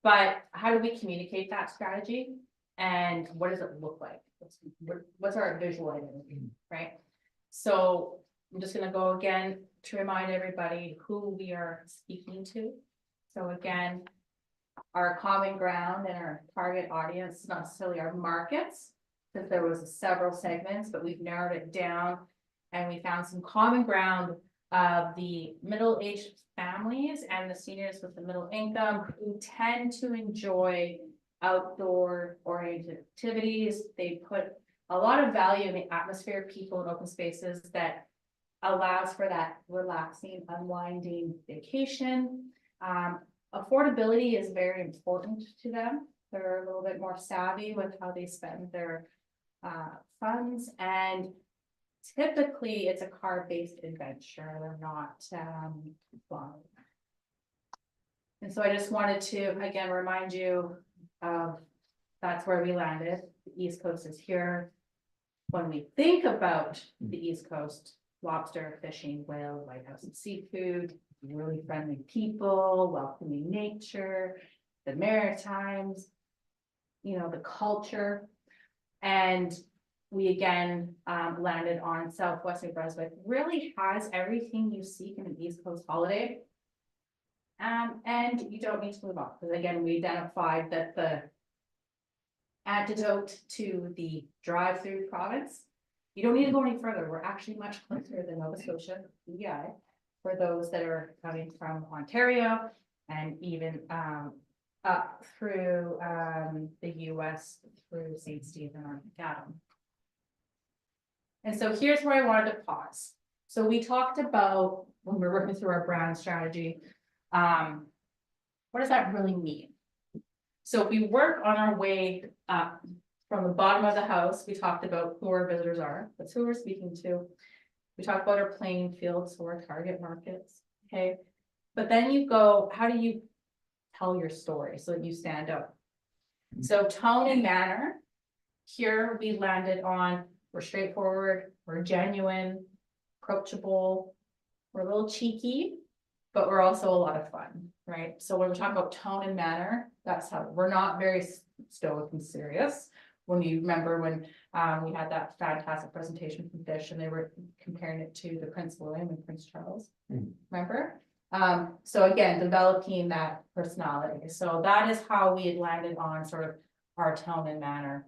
But how do we communicate that strategy? And what does it look like? What's our visual identity, right? So I'm just gonna go again to remind everybody who we are speaking to. So again, our common ground and our target audience, not necessarily our markets, because there was several segments, but we've narrowed it down and we found some common ground of the middle-aged families and the seniors with the middle income who tend to enjoy outdoor oriented activities. They put a lot of value in the atmosphere, people and open spaces that allows for that relaxing, unwinding vacation. Affordability is very important to them. They're a little bit more savvy with how they spend their funds, and typically it's a car-based adventure. They're not flying. And so I just wanted to again remind you of that's where we landed. The East Coast is here. When we think about the East Coast, lobster, fishing, whale, lighthouse and seafood, really friendly people, welcoming nature, the Maritimes, you know, the culture. And we again landed on Southwest New Brunswick, really has everything you seek in an East Coast holiday. And you don't need to move on, because again, we identified that the antidote to the drive-through province, you don't need to go any further. We're actually much closer than Nova Scotia, EI, for those that are coming from Ontario and even up through the US through St. Stephen or McAdam. And so here's where I wanted to pause. So we talked about when we're working through our brand strategy, what does that really mean? So if we work on our way up from the bottom of the house, we talked about who our visitors are, that's who we're speaking to. We talked about our playing fields, so our target markets, okay? But then you go, how do you tell your story so that you stand out? So tone and manner, here we landed on, we're straightforward, we're genuine, approachable, we're a little cheeky, but we're also a lot of fun, right? So when we talk about tone and manner, that's how we're not very stoic and serious. When you remember when we had that fantastic presentation from Fish and they were comparing it to the Prince William and Prince Charles, remember? So again, developing that personality. So that is how we had landed on sort of our tone and manner.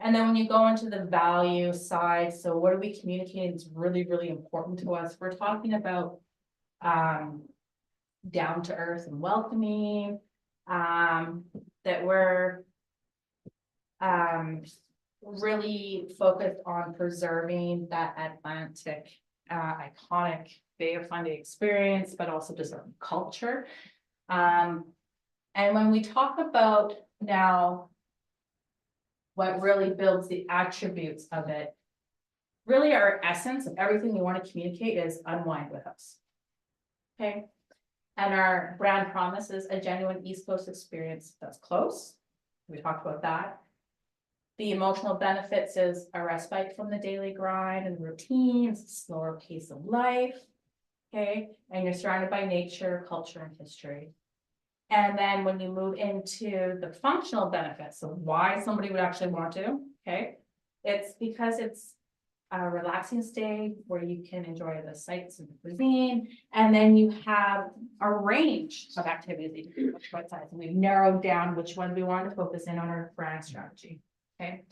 And then when you go into the value side, so what are we communicating? It's really, really important to us. We're talking about down to earth and welcoming, that we're really focused on preserving that Atlantic iconic Bay of Fundy experience, but also just our culture. And when we talk about now what really builds the attributes of it, really our essence of everything we want to communicate is unwind with us. Okay. And our brand promise is a genuine East Coast experience that's close. We talked about that. The emotional benefits is a respite from the daily grind and routines, slower pace of life. Okay, and you're surrounded by nature, culture, and history. And then when you move into the functional benefits of why somebody would actually want to, okay, it's because it's a relaxing stay where you can enjoy the sights and the cuisine, and then you have a range of activities that you can do outside. And we've narrowed down which ones we wanted to focus in on our brand strategy. Okay,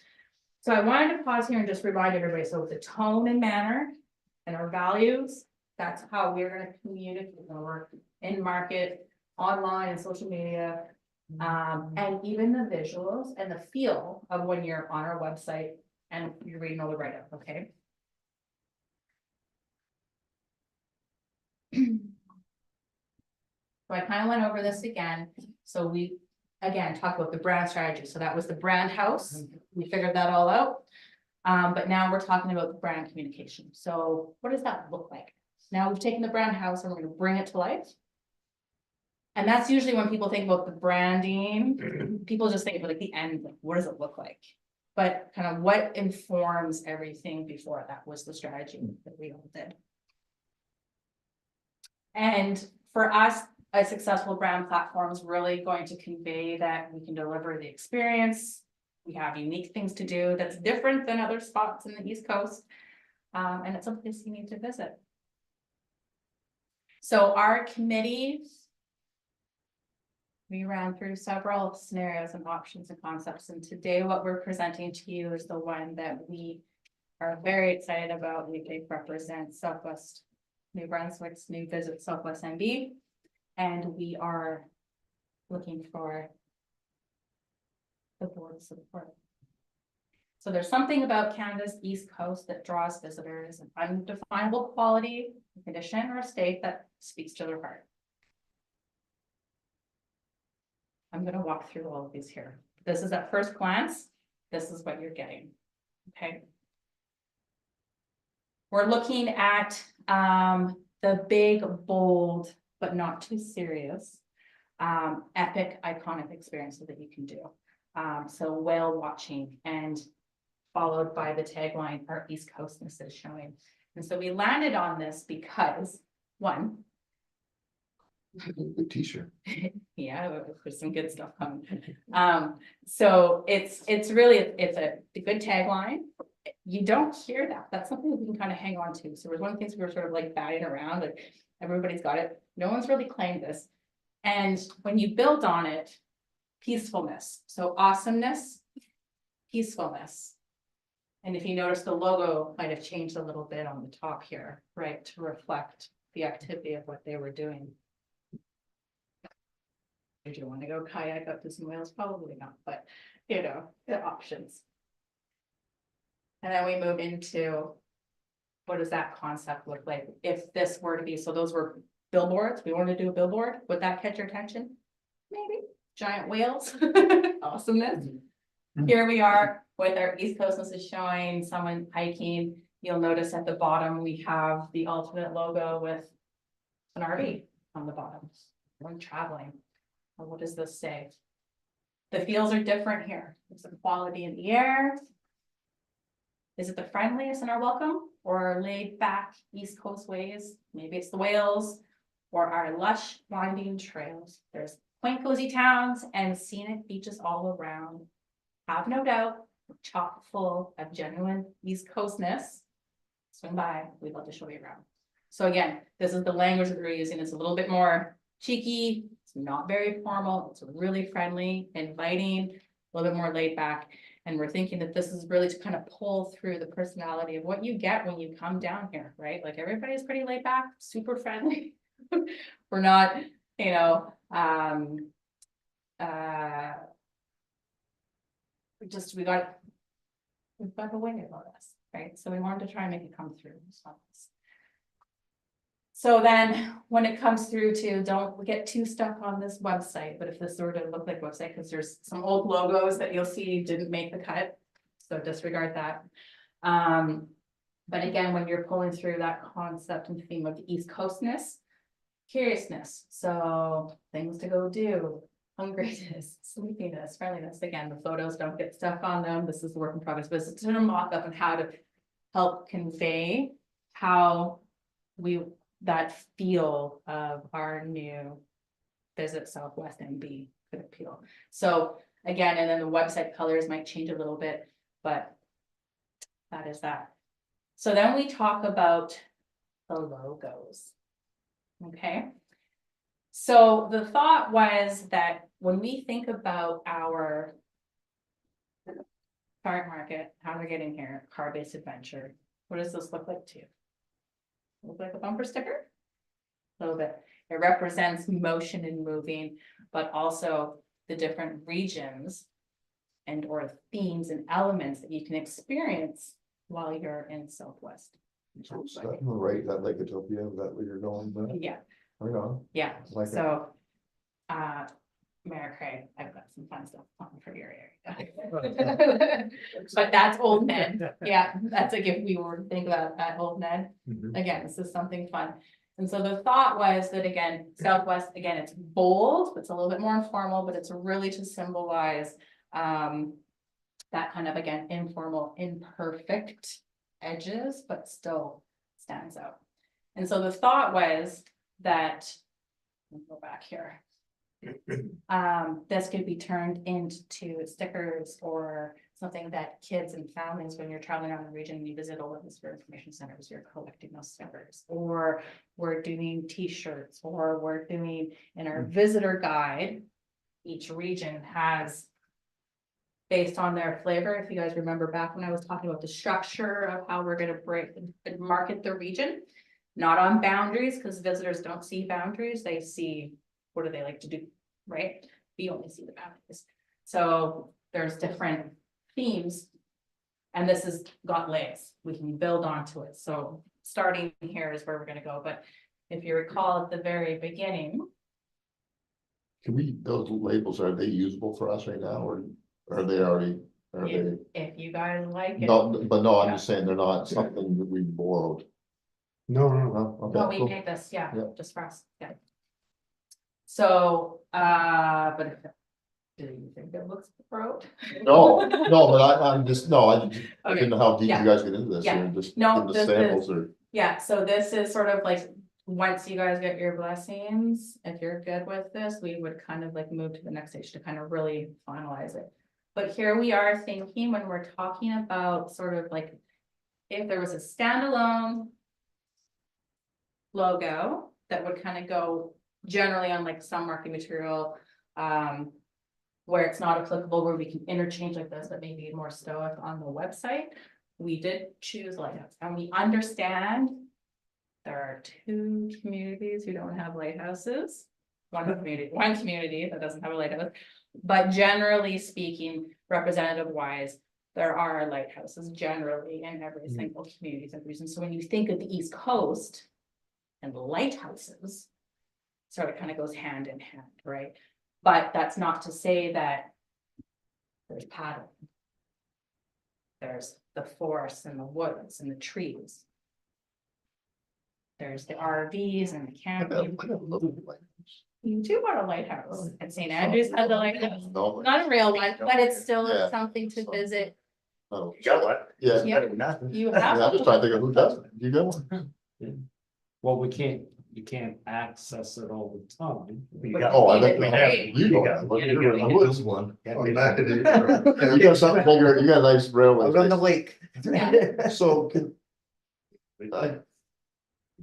so I wanted to pause here and just remind everybody, so the tone and manner and our values, that's how we're going to communicate our work in market, online and social media, and even the visuals and the feel of when you're on our website and you're reading all the write-up, okay? So I kind of went over this again. So we, again, talked about the brand strategy. So that was the brand house. We figured that all out. But now we're talking about the brand communication. So what does that look like? Now we've taken the brand house and we're going to bring it to life. And that's usually when people think about the branding, people just think about like the end, like what does it look like? But kind of what informs everything before that was the strategy that we all did. And for us, a successful brand platform is really going to convey that we can deliver the experience. We have unique things to do that's different than other spots in the East Coast. And it's a place you need to visit. So our committee, we ran through several scenarios and options and concepts. And today what we're presenting to you is the one that we are very excited about. We think represents Southwest New Brunswick's new Visit Southwest NB. And we are looking for the board support. So there's something about Canada's East Coast that draws visitors, an undefinable quality, condition, or state that speaks to their heart. I'm going to walk through all of these here. This is at first glance, this is what you're getting, okay? We're looking at the big, bold, but not too serious, epic, iconic experiences that you can do. So whale watching, and followed by the tagline, our East Coastness is showing. And so we landed on this because, one, Good t-shirt. yeah, there's some good stuff coming. So it's really, it's a good tagline. You don't hear that. That's something that we can kind of hang on to. So there's one of the things we were sort of like batting around, like everybody's got it. No one's really claimed this. And when you build on it, peacefulness. So awesomeness, peacefulness. And if you notice, the logo might have changed a little bit on the top here, right, to reflect the activity of what they were doing. Did you want to go kayak up to some whales? Probably not, but you know, the options. And then we move into what does that concept look like if this were to be, so those were billboards. We wanted to do a billboard. Would that catch your attention? Maybe. Giant whales. Awesomeness. Here we are with our East Coastness is showing, someone hiking. You'll notice at the bottom we have the ultimate logo with an RV on the bottom. We're traveling. Well, what does this say? The feels are different here. There's some quality in the air. Is it the friendliest in our welcome, or our laid back East Coast ways? Maybe it's the whales or our lush winding trails. There's quaint cozy towns and scenic beaches all around. Have no doubt, chock full of genuine East Coastness. Swing by, we'd love to show you around. So again, this is the language that we're using. It's a little bit more cheeky. It's not very formal. It's really friendly, inviting, a little bit more laid back. And we're thinking that this is really to kind of pull through the personality of what you get when you come down here, right? Like everybody's pretty laid back, super friendly. We're not, you know, we've got a way about us, right? So we wanted to try and make it come through. So then when it comes through to, don't get too stuck on this website, but if this were to look like a website, because there's some old logos that you'll see didn't make the cut, so disregard that. But again, when you're pulling through that concept and theme of the East Coastness, curiousness, so things to go do, hungriness, sleepiness, friendliness. Again, the photos don't get stuck on them. This is the work in progress, but it's sort of mock up on how to help convey how that feel of our new Visit Southwest MB could appeal. So again, and then the website colors might change a little bit, but that is that. So then we talk about the logos. Okay. So the thought was that when we think about our target market, how they're getting here, car-based adventure, what does this look like to you? Look like a bumper sticker? A little bit. It represents motion and moving, but also the different regions and or themes and elements that you can experience while you're in Southwest. So is that on the right, that Lake Utopia, is that where you're going, but, Yeah, right on. yeah, Like it. so, Mayor Craig, I've got some fun stuff on for your area. But that's Old Ned, yeah, that's like if we were to think about that Old Ned, again, this is something fun. And so the thought was that again, Southwest, again, it's bold, it's a little bit more informal, but it's really to symbolize that kind of, again, informal, imperfect edges, but still stands out. And so the thought was that, let me go back here. This could be turned into stickers or something that kids and families, when you're traveling around the region, you visit all of these information centers, you're collecting those stickers, or we're doing t-shirts, or we're doing in our visitor guide, each region has, based on their flavor, if you guys remember back when I was talking about the structure of how we're gonna break and market the region, not on boundaries, because visitors don't see boundaries, they see, what do they like to do, right? We only see the boundaries. So there's different themes, and this has got legs, we can build onto it. So starting here is where we're gonna go, but if you recall at the very beginning, Can we, those labels, are they usable for us right now, or are they already, are they? if you guys like it. No, but no, I'm Yeah. just saying they're not something that we borrowed. No, no, no. No, No, okay, we cool. made this, yeah, Yeah. just for us, yeah. So, but if, do you think it looks pro? No, no, but I'm just, no, I just Okay, didn't know how deep yeah. you guys get into this, Yeah. or just No, give the this is- samples or. Yeah, so this is sort of like, once you guys get your blessings, if you're good with this, we would kind of like move to the next stage to kind of really finalize it. But here we are thinking when we're talking about sort of like, if there was a standalone logo that would kind of go generally on like some marketing material, where it's not applicable, where we can interchange like this, but maybe more stoic on the website. We did choose lighthouse, and we understand there are 2 communities who don't have lighthouses. One community that doesn't have a lighthouse, but generally speaking, representative wise, there are lighthouses generally in every single community and region. So when you think of the East Coast and the lighthouses, sort of kind of goes hand in hand, right? But that's not to say that there's paddling. There's the forests and the woods and the trees. There's the RVs and the camping. You do want a lighthouse, and St. Andrews has a lighthouse, No. not a real one, but it's still Yeah. something to visit. Oh, You got one? yeah, Yeah. Better than nothing. You yeah, I'm have, just trying to think of who doesn't, you got one? Well, you can't access it all the time. You got- Oh, I think think we have- you got one, you're in the woods. one. Oh, back in the- You got something bigger, you got a nice railway. Out on the station. lake. Yeah. So can. I.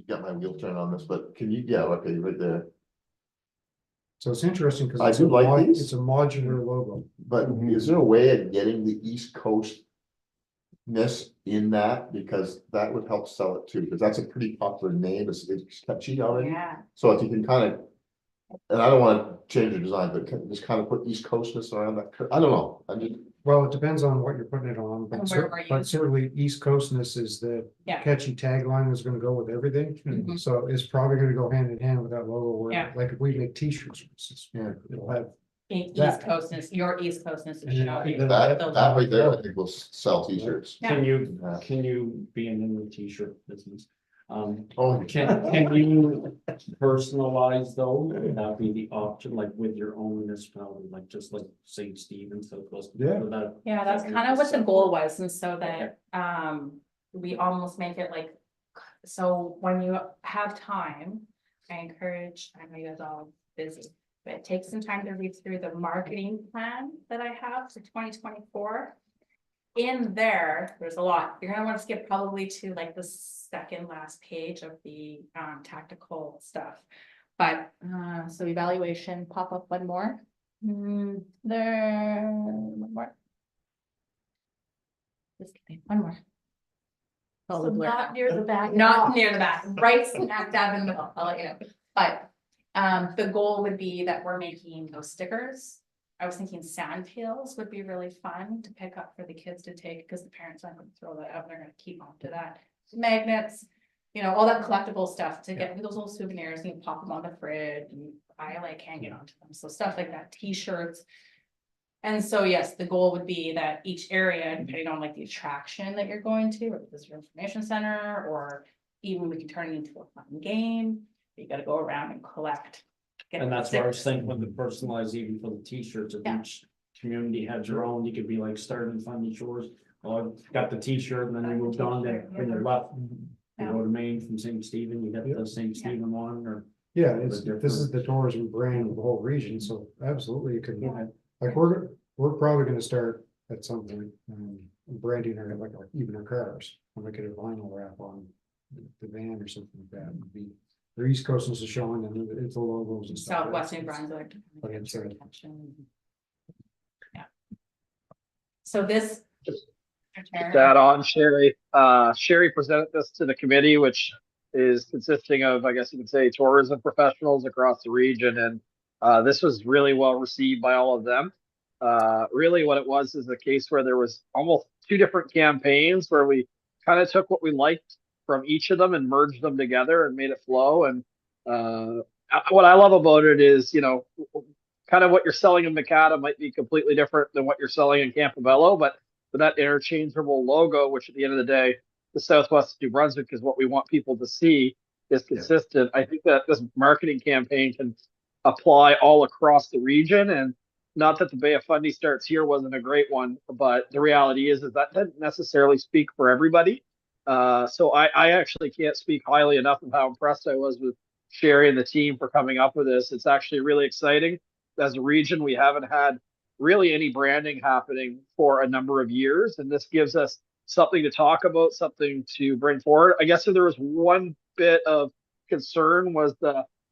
Got my wheel turn on this, but can you, yeah, okay, right there, So it's interesting because I do like these. it's a modular logo. but is there a way of getting the East Coast? Ness in that, because that would help sell it too, because that's a pretty popular name, it's catchy already. yeah, So if you can kind of, and I don't want to change the design, but just kind of put East Coastness around that, I don't know, I mean. Well, it depends on what you're putting it on, And but where we're using. certainly East Coastness is the Yeah. catchy tagline that's gonna go with everything. Mhm. So it's probably gonna go hand in hand with that logo where, Yeah. like if we make t-shirts, for instance, Yeah. it'll have. East That. Coastness, your East Coastness is And then showing. either That right there, I think will sell t-shirts. Yeah. Can you be in the t-shirt business? Oh. Can you personalized though, would that be the option, like with your own municipality, like just like St. Stephen's, so close. Yeah. Would that- Yeah, that's kind of what the goal was, and so that, we almost make it like, so when you have time, I encourage, I know you guys are all busy, but take some time to read through the marketing plan that I have for 2024. In there, there's a lot, you're gonna want to skip probably to like the second last page of the, tactical stuff. But, so evaluation, pop up one more. There, one more. Just kidding, one more. So Solid blur. not near the back. Not near the back, right smack dab in the middle, I'll let you know. But, the goal would be that we're making those stickers. I was thinking sand pails would be really fun to pick up for the kids to take, because the parents aren't gonna throw that out, they're gonna keep on to that. Magnets, you know, all that collectible stuff to get those little souvenirs, and you pop them on the fridge, and I like hanging on to them, so stuff like that, t-shirts. And so, yes, the goal would be that each area, depending on like the attraction that you're going to, or the visitor information center, or even we can turn it into a fun game. You gotta go around and collect. get And that's what I was stickers. thinking with the personalized, even for the t-shirts, if Yeah. each community had your own, you could be like starting Funny Shores. Oh, I've got the t-shirt, and then you moved on there, when you left, you Yeah. go to Maine from St. Stephen, you got the St. Stephen one, or. Yeah, this is the tourism brand of the whole region, so absolutely you can, like, we're probably gonna start at some point, branding our, like, even our cars. I'll make it a vinyl wrap on the van or something like that, would be, the East Coast is showing, and it's the logos and stuff. Southwest New Brunswick. But it's, Yeah. So this. That on Sherry. Sherry presented this to the committee, which is consisting of, I guess you could say, tourism professionals across the region. And this was really well received by all of them. Really what it was is a case where there was almost two different campaigns where we kind of took what we liked from each of them and merged them together and made it flow. And what I love about it is, you know, kind of what you're selling in Macadam might be completely different than what you're selling in Campobello, but that interchangeable logo, which at the end of the day, the Southwest New Brunswick is what we want people to see, is consistent. I think that this marketing campaign can apply all across the region. And not that the Bay of Fundy starts here wasn't a great one, but the reality is that doesn't necessarily speak for everybody. So I actually can't speak highly enough of how impressed I was with Sherry and the team for coming up with this. It's actually really exciting. As a region, we haven't had really any branding happening for a number of years, and this gives us something to talk about, something to bring forward. I guess if there was one bit of concern was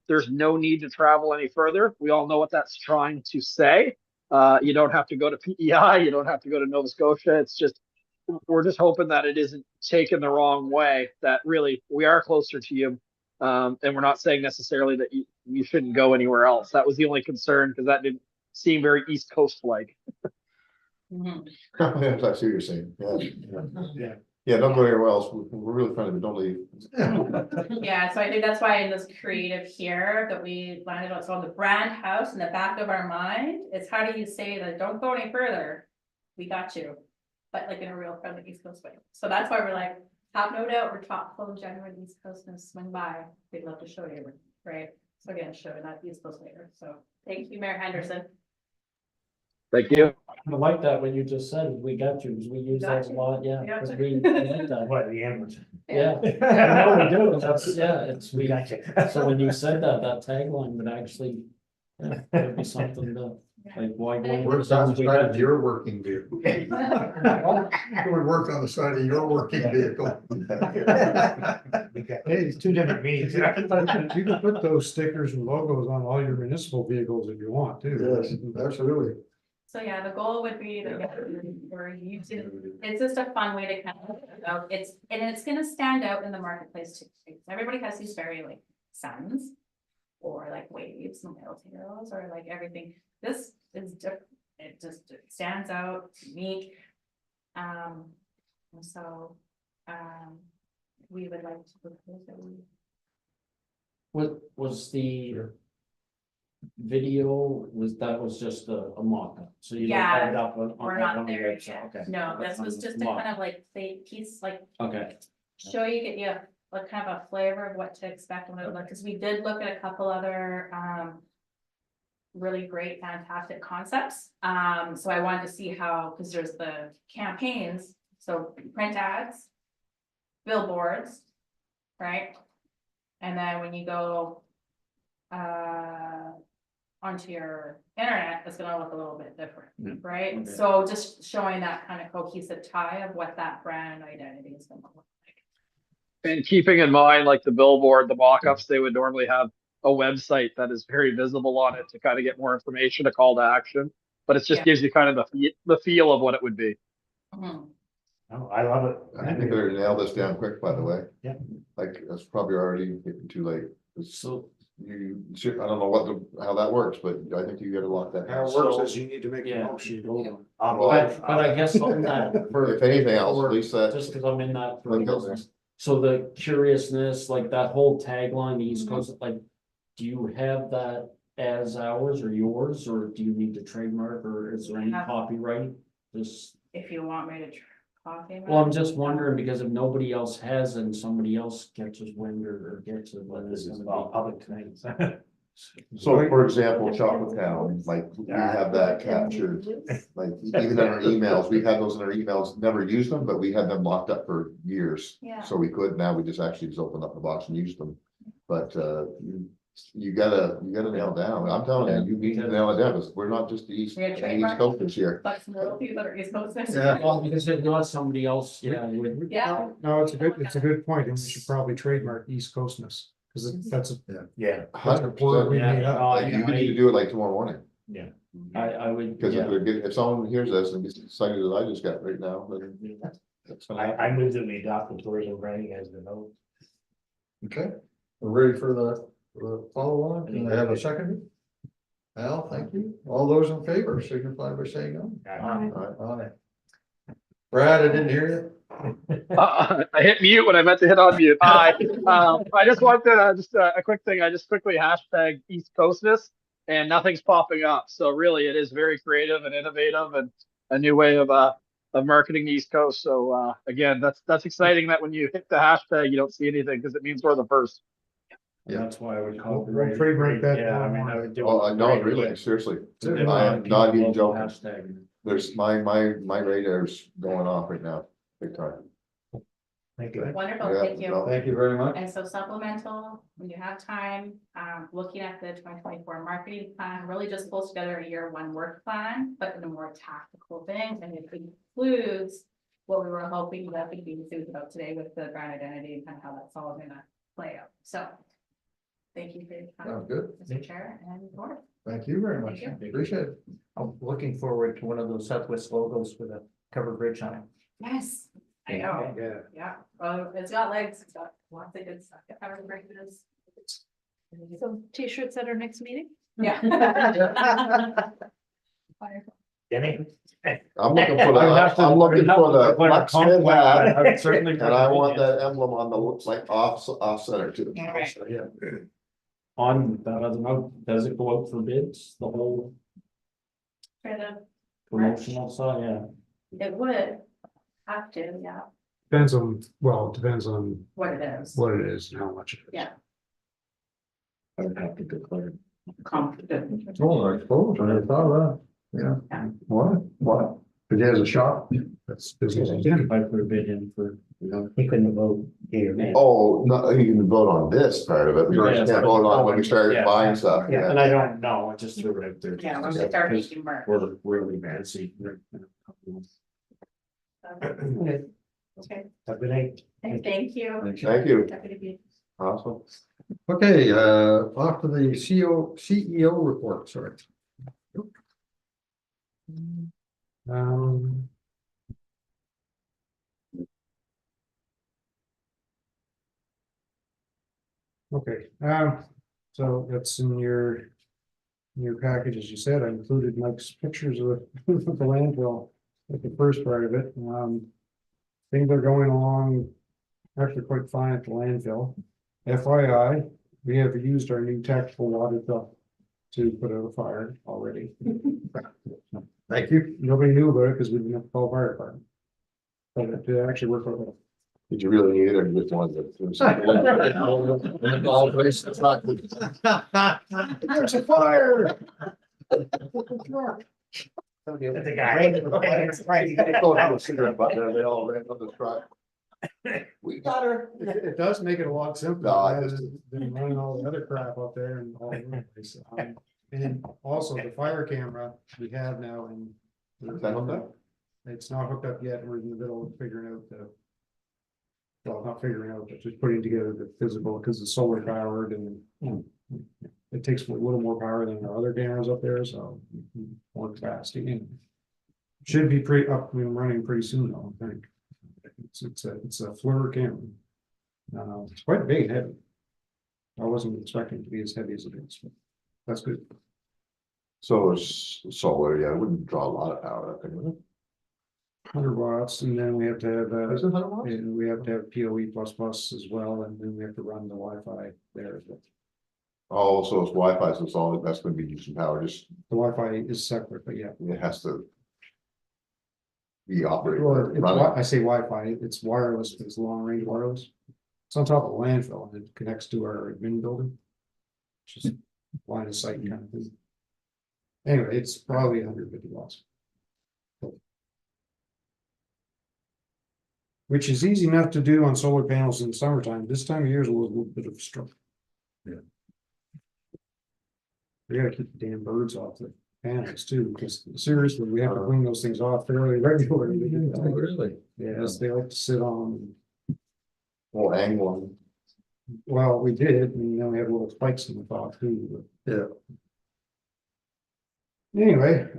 there's no need to travel any further. We all know what that's trying to say. You don't have to go to PEI, you don't have to go to Nova Scotia. It's just, we're just hoping that it isn't taken the wrong way, that really we are closer to you. And we're not saying necessarily that you shouldn't go anywhere else. That was the only concern, because that didn't seem very East Coast like. Mhm. I see what you're saying, Yeah. yeah, don't go anywhere else, we're really friendly, but don't leave. Yeah, so I think that's why in this creative here that we landed on, so on the brand house in the back of our mind, it's how do you say that, don't go any further, we got you. But like in a real friendly East Coast way, so that's why we're like, have no doubt, we're thoughtful, genuine East Coast, and swing by, we'd love to show you, right? So again, showing that East Coast later, so thank you, Mayor Henderson. Thank you. I like that, what you just said, we got you, because we use that a lot, yeah, Yeah. 'cause we like that. What, the ambulance? Yeah, no, we do, that's, yeah, it's, We we, got you. so when you said that tagline would actually, yeah, would be something to, like, why go? Works on the side of your working vehicle. It would work on the side of your working vehicle. Hey, it's two different meetings. You can put those stickers and logos on all your municipal vehicles if you want too. Yes, absolutely. So yeah, the goal would be that we're using, it's just a fun way to kind of, it's gonna stand out in the marketplace too. Because everybody has these very like suns or like waves and whale tails or like everything. This is different. It just stands out, it's unique. And so, we would like to propose that we. What was the video, was just a mock-up, so you don't have it up on. We're on not the there website, yet. okay. No, That's this was on just the a mock. kind of like play piece, like Okay, show you, get you like kind of a flavor of what to expect when it look, because we did look at a couple other, really great, fantastic concepts. So I wanted to see how, because there's the campaigns, so print ads, billboards, right? And then when you go onto your internet, it's gonna look a little bit different, right? Okay. So just showing that kind of cohesive tie of what that brand identity is gonna look like. And keeping in mind, like the billboard, the mock-ups, they would normally have a website that is very visible on it to kind of get more information, a call to action. But it just Yeah. gives you kind of the feel of what it would be. Mhm. Oh, I love it. I think they're nail this down quick, by the way. Yeah. Like, that's probably already getting too late. So, I don't know how that works, but I think you gotta lock that How down. it works is you need to make a Yeah. motion. but I guess on that, for. If anything else, at least that. Just because I'm in that. for Like those- business. So the curiousness, like that whole tagline, the East Mhm. Coast, like, do you have that as ours or yours, or do you need to trademark, or is there any Have- copyright? Just, If you want me to copy. well, I'm just wondering, because if nobody else has and somebody else catches wind or gets it, what This is is gonna all be? public tonight. So for example, Chocolate Town, like we have that captured, like even in our emails, we had those in our emails, never used them, but we had them locked up for years. Yeah. So we could, now we just actually just open up the box and use them. But you gotta nail it down. I'm telling you, you need to nail it down, because we're not just the East, We have East trademark? Coasters here. But some little people that are East Coast. Yeah. Well, because if not, somebody else, yeah, would. Yeah. No, it's a good point, and we should probably trademark East Coastness, because that's a. Yeah. 100%. We Yeah. made up. Like, you need to do it like tomorrow morning, I would, because yeah. if someone hears this and gets excited as I just got right now, then that's gonna happen. I move that we adopt the tourism branding as the vote. Okay, we're ready for the follow on. Can I have a second? Al, thank you. All those in favor signify by saying aye. Aye. Brad, I didn't hear you. I hit mute when I meant to hit unmute. Hi. I just want to just a quick thing. I just quickly hashtag East Coastness, and nothing's popping up. So really, it is very creative and innovative, and a new way of marketing the East Coast. So again, that's exciting that when you hit the hashtag, you don't see anything because it means we're the first. Yeah. That's why I would We'll copyright. trademark that Yeah, I mean, tomorrow I would do. Oh, it no, right really, away. seriously, And I am not even people joking. hashtag. There's my radar's going off right now, big time. Thank you. Wonderful, Yeah, thank you. no. Thank you very much. And so supplemental, when you have time, looking at the 2024 marketing plan, really just pulls together a year one work plan, but in a more tactical thing, and it includes what we were hoping that we could be enthused about today with the brand identity and kind of how that's all gonna play out. So thank you for your time, Sounds good. Mr. Chair and board. Thank you very much. Thank Appreciate it. I'm looking forward to one of those Southwest logos with a covered bridge on it. Yes, I know, Yeah. yeah, well, it's got legs, it's got lots of good stuff. Covered bridges. So t-shirts at our next meeting? Yeah. Jenny? I'm looking for I would have the, to- I'm looking for the Put a black Smith compliment, hat, I would certainly and I put it want in. that emblem on the, like, off center too. All right. Yeah. On that other note, does it go out for bids, the whole For the, promotional side, yeah? it would have to, yeah, Depends on, well, it depends on what it is. what it is and how much it is. Yeah. I would have to declare. Confident. Oh, I suppose, I never thought of that. Yeah. What? It has a shop? That's business. Yeah. If I put a bid in for, He couldn't vote here. Oh, no, you can vote on this part of it, we Yeah. can't vote on when we start Yeah. buying stuff, Yeah, yeah. and I don't know, I just threw it out there. Yeah, when we start making merch. We're really busy. right now. Okay, Have a good night. thank you. Thank you, Deputy Beat. awesome. Okay, off to the CEO report, sorry. Um. Okay, so that's in your package, as you said, I included Mike's pictures of the landfill at the first part of it. Things are going along actually quite fine at the landfill. FYI, we have used our new tactical water truck to put out a fire already. Thank you. Nobody knew about it because we didn't have to call fire department. But it actually worked out well. Did you really need it or you just wanted to? There's a fire. The guy. They all ran on the truck. We got her. It does make it a lot simpler No, I rather just- than running all the other crap up there and all over the place. And also the fire camera we have now and. Is that hooked up? It's not hooked up yet. We're in the middle of figuring out the. Well, not figuring out, but just putting together the physical, because it's solar powered and. It takes a little more power than our other cameras up there, so. More capacity and. Should be pretty up and running pretty soon, I think. It's a FLIR camera. It's quite big and heavy. I wasn't expecting it to be as heavy as it is, but that's good. So it's solar, yeah, it wouldn't draw a lot of power, I think, would it? 100 watts, and then we have to have, Is it 100 watts? and we have to have PoE as well, and then we have to run the Wi-Fi there as well. Oh, so it's Wi-Fi, so it's all, that's gonna be using power, just, The Wi-Fi is separate, but yeah. it has to. Be operated, Well, it's running. I say Wi-Fi, it's wireless, but it's long range wireless. It's on top of a landfill and it connects to our admin building. Just line of sight kind of thing. Anyway, it's probably 150 watts. Which is easy enough to do on solar panels in the summertime. This time of year is a little bit of a struggle. Yeah. We gotta keep the damn birds off the panels too, because seriously, we have to clean those things off fairly regularly. Really? Yes, they like to sit on. Well, angle. Well, we did, and then we had little spikes in the top too. Yeah. Anyway,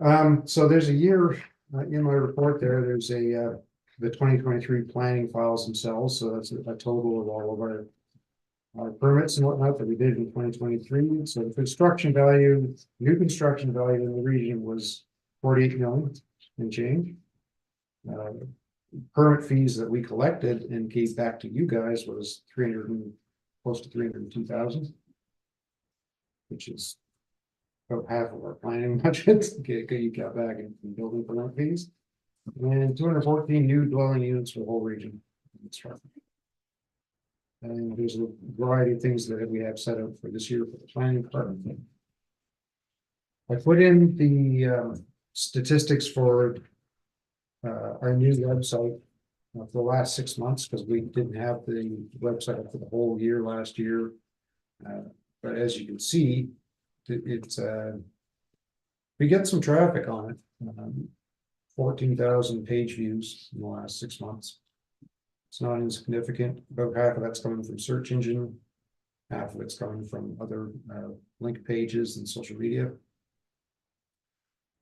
so there's a year in my report there, there's the 2023 planning files themselves, so that's a total of all of our permits and whatnot that we did in 2023. So the construction value, new construction value in the region was 48 million and change. Permit fees that we collected and gave back to you guys was close to 302,000. Which is about half of our planning budget, you got back in building permit fees. And 214 new dwelling units for the whole region. And there's a variety of things that we have set up for this year for the planning department. I put in the statistics for our new website for the last 6 months, because we didn't have the website up for the whole year last year. But as you can see, it's we get some traffic on it. 14,000 page views in the last 6 months. It's not insignificant. About half of that's coming from search engine. Half of it's coming from other link pages and social media.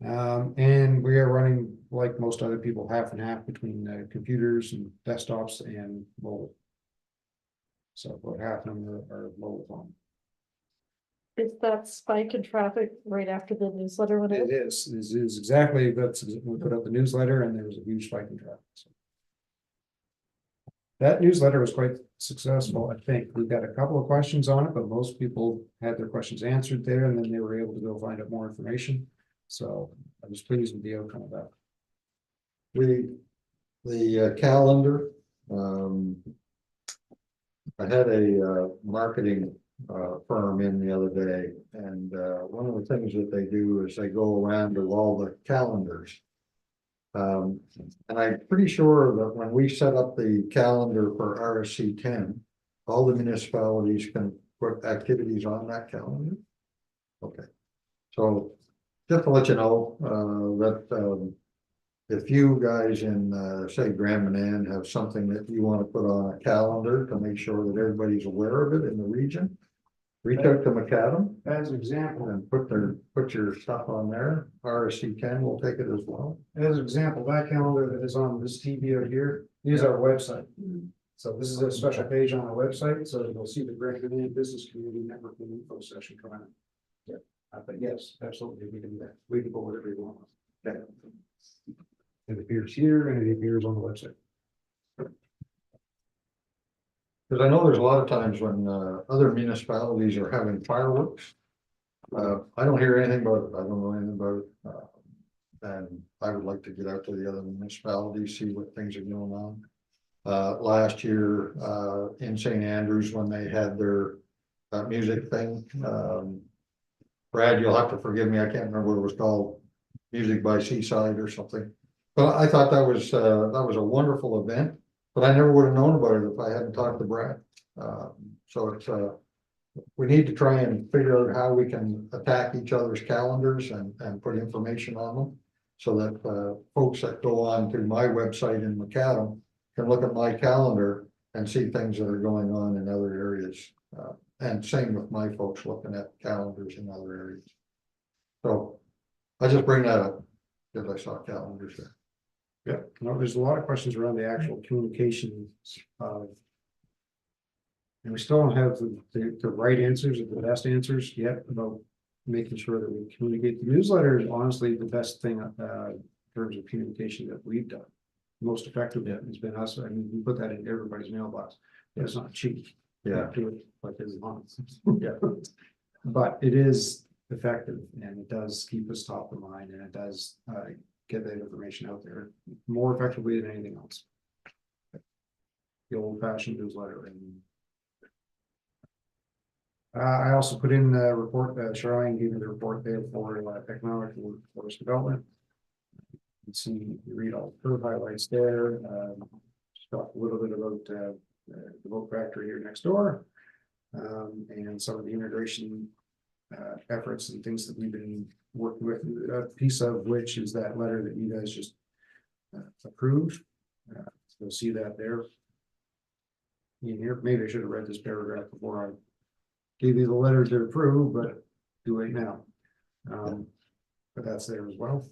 And we are running, like most other people, half and half between computers and desktops and mobile. So about half of them are mobile phone. Is that spike in traffic right after the newsletter went out? It is exactly, that's, we put out the newsletter and there was a huge spike in traffic. So. That newsletter was quite successful, I think. We've got a couple of questions on it, but most people had their questions answered there and then they were able to go find out more information. So I was pleased with the outcome of that. The calendar, I had a marketing firm in the other day, and one of the things that they do is they go around to all the calendars. And I'm pretty sure that when we set up the calendar for RSC 10, all the municipalities can put activities on that calendar. Okay, so just to let you know that if you guys in say Grand Manan have something that you want to put on a calendar to make sure that everybody's aware of it in the region, reach out to McAdam As an example, and put your stuff on there. RSC 10 will take it as well. as an example, that calendar that is on this TV out here is our website. So this is a special page on our website, so you'll see the Grand Canadian Business Community Networking info session coming up. Yeah, but yes, absolutely, we can do that. We can go whatever you want. Okay. It appears here and it appears on the website. Because I know there's a lot of times when other municipalities are having fireworks. I don't hear anything about it. I don't know anything about it. And I would like to get out to the other municipalities, see what things are going on. last year, in St. Andrews when they had their, music thing. Brad, you'll have to forgive me, I can't remember what it was called, Music by Seaside or something. But I thought that was a wonderful event, but I never would have known about it if I hadn't talked to Brad. So it's, we need to try and figure out how we can attack each other's calendars and put information on them. So that, folks that go on to my website in Macadam can look at my calendar and see things that are going on in other areas. And same with my folks looking at calendars in other areas. So I just bring that up because I saw calendars there. Yeah, no, there's a lot of questions around the actual communications. And we still don't have the right answers or the best answers yet about making sure that we communicate. The newsletter is honestly the best thing, in terms of communication that we've done. Most effective has been us. I mean, we put that in everybody's mailbox. It's not cheap. Yeah. Do it like every month. Yeah. But it is effective and it does keep us top of mind and it does, get that information out there more effectively than anything else. The old fashioned newsletter. And I also put in a report, Charlene gave me the report there for economic and workforce development. You can see, you read all the highlights there. Just talk a little bit about the boat factory here next door. And some of the integration efforts and things that we've been working with, a piece of which is that letter that you guys just approved. You'll see that there. In here, maybe I should have read this paragraph before I gave you the letter to approve, but do it now. But that's there as well.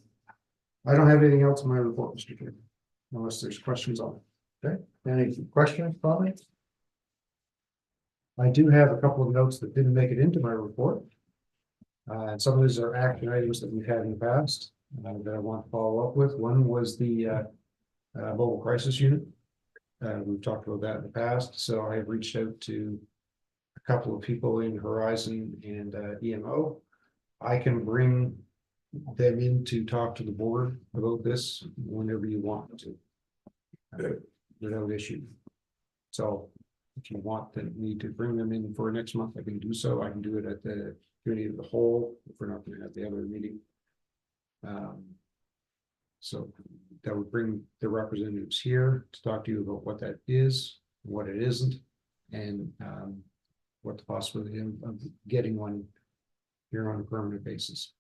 I don't have anything else in my report, Mr. Chairman, unless there's questions on it. Okay, any questions, comments? I do have a couple of notes that didn't make it into my report. And some of these are action items that we've had in the past that I want to follow up with. One was the mobile crisis unit. We've talked about that in the past, so I have reached out to a couple of people in Horizon and EMO. I can bring them in to talk to the board about this whenever you want to, without issue. So if you want me to bring them in for next month, I can do so. I can do it at the committee of the whole if we're not going to have the other meeting. So that would bring the representatives here to talk to you about what that is, what it isn't, and what the possibility of getting one here on a permanent basis.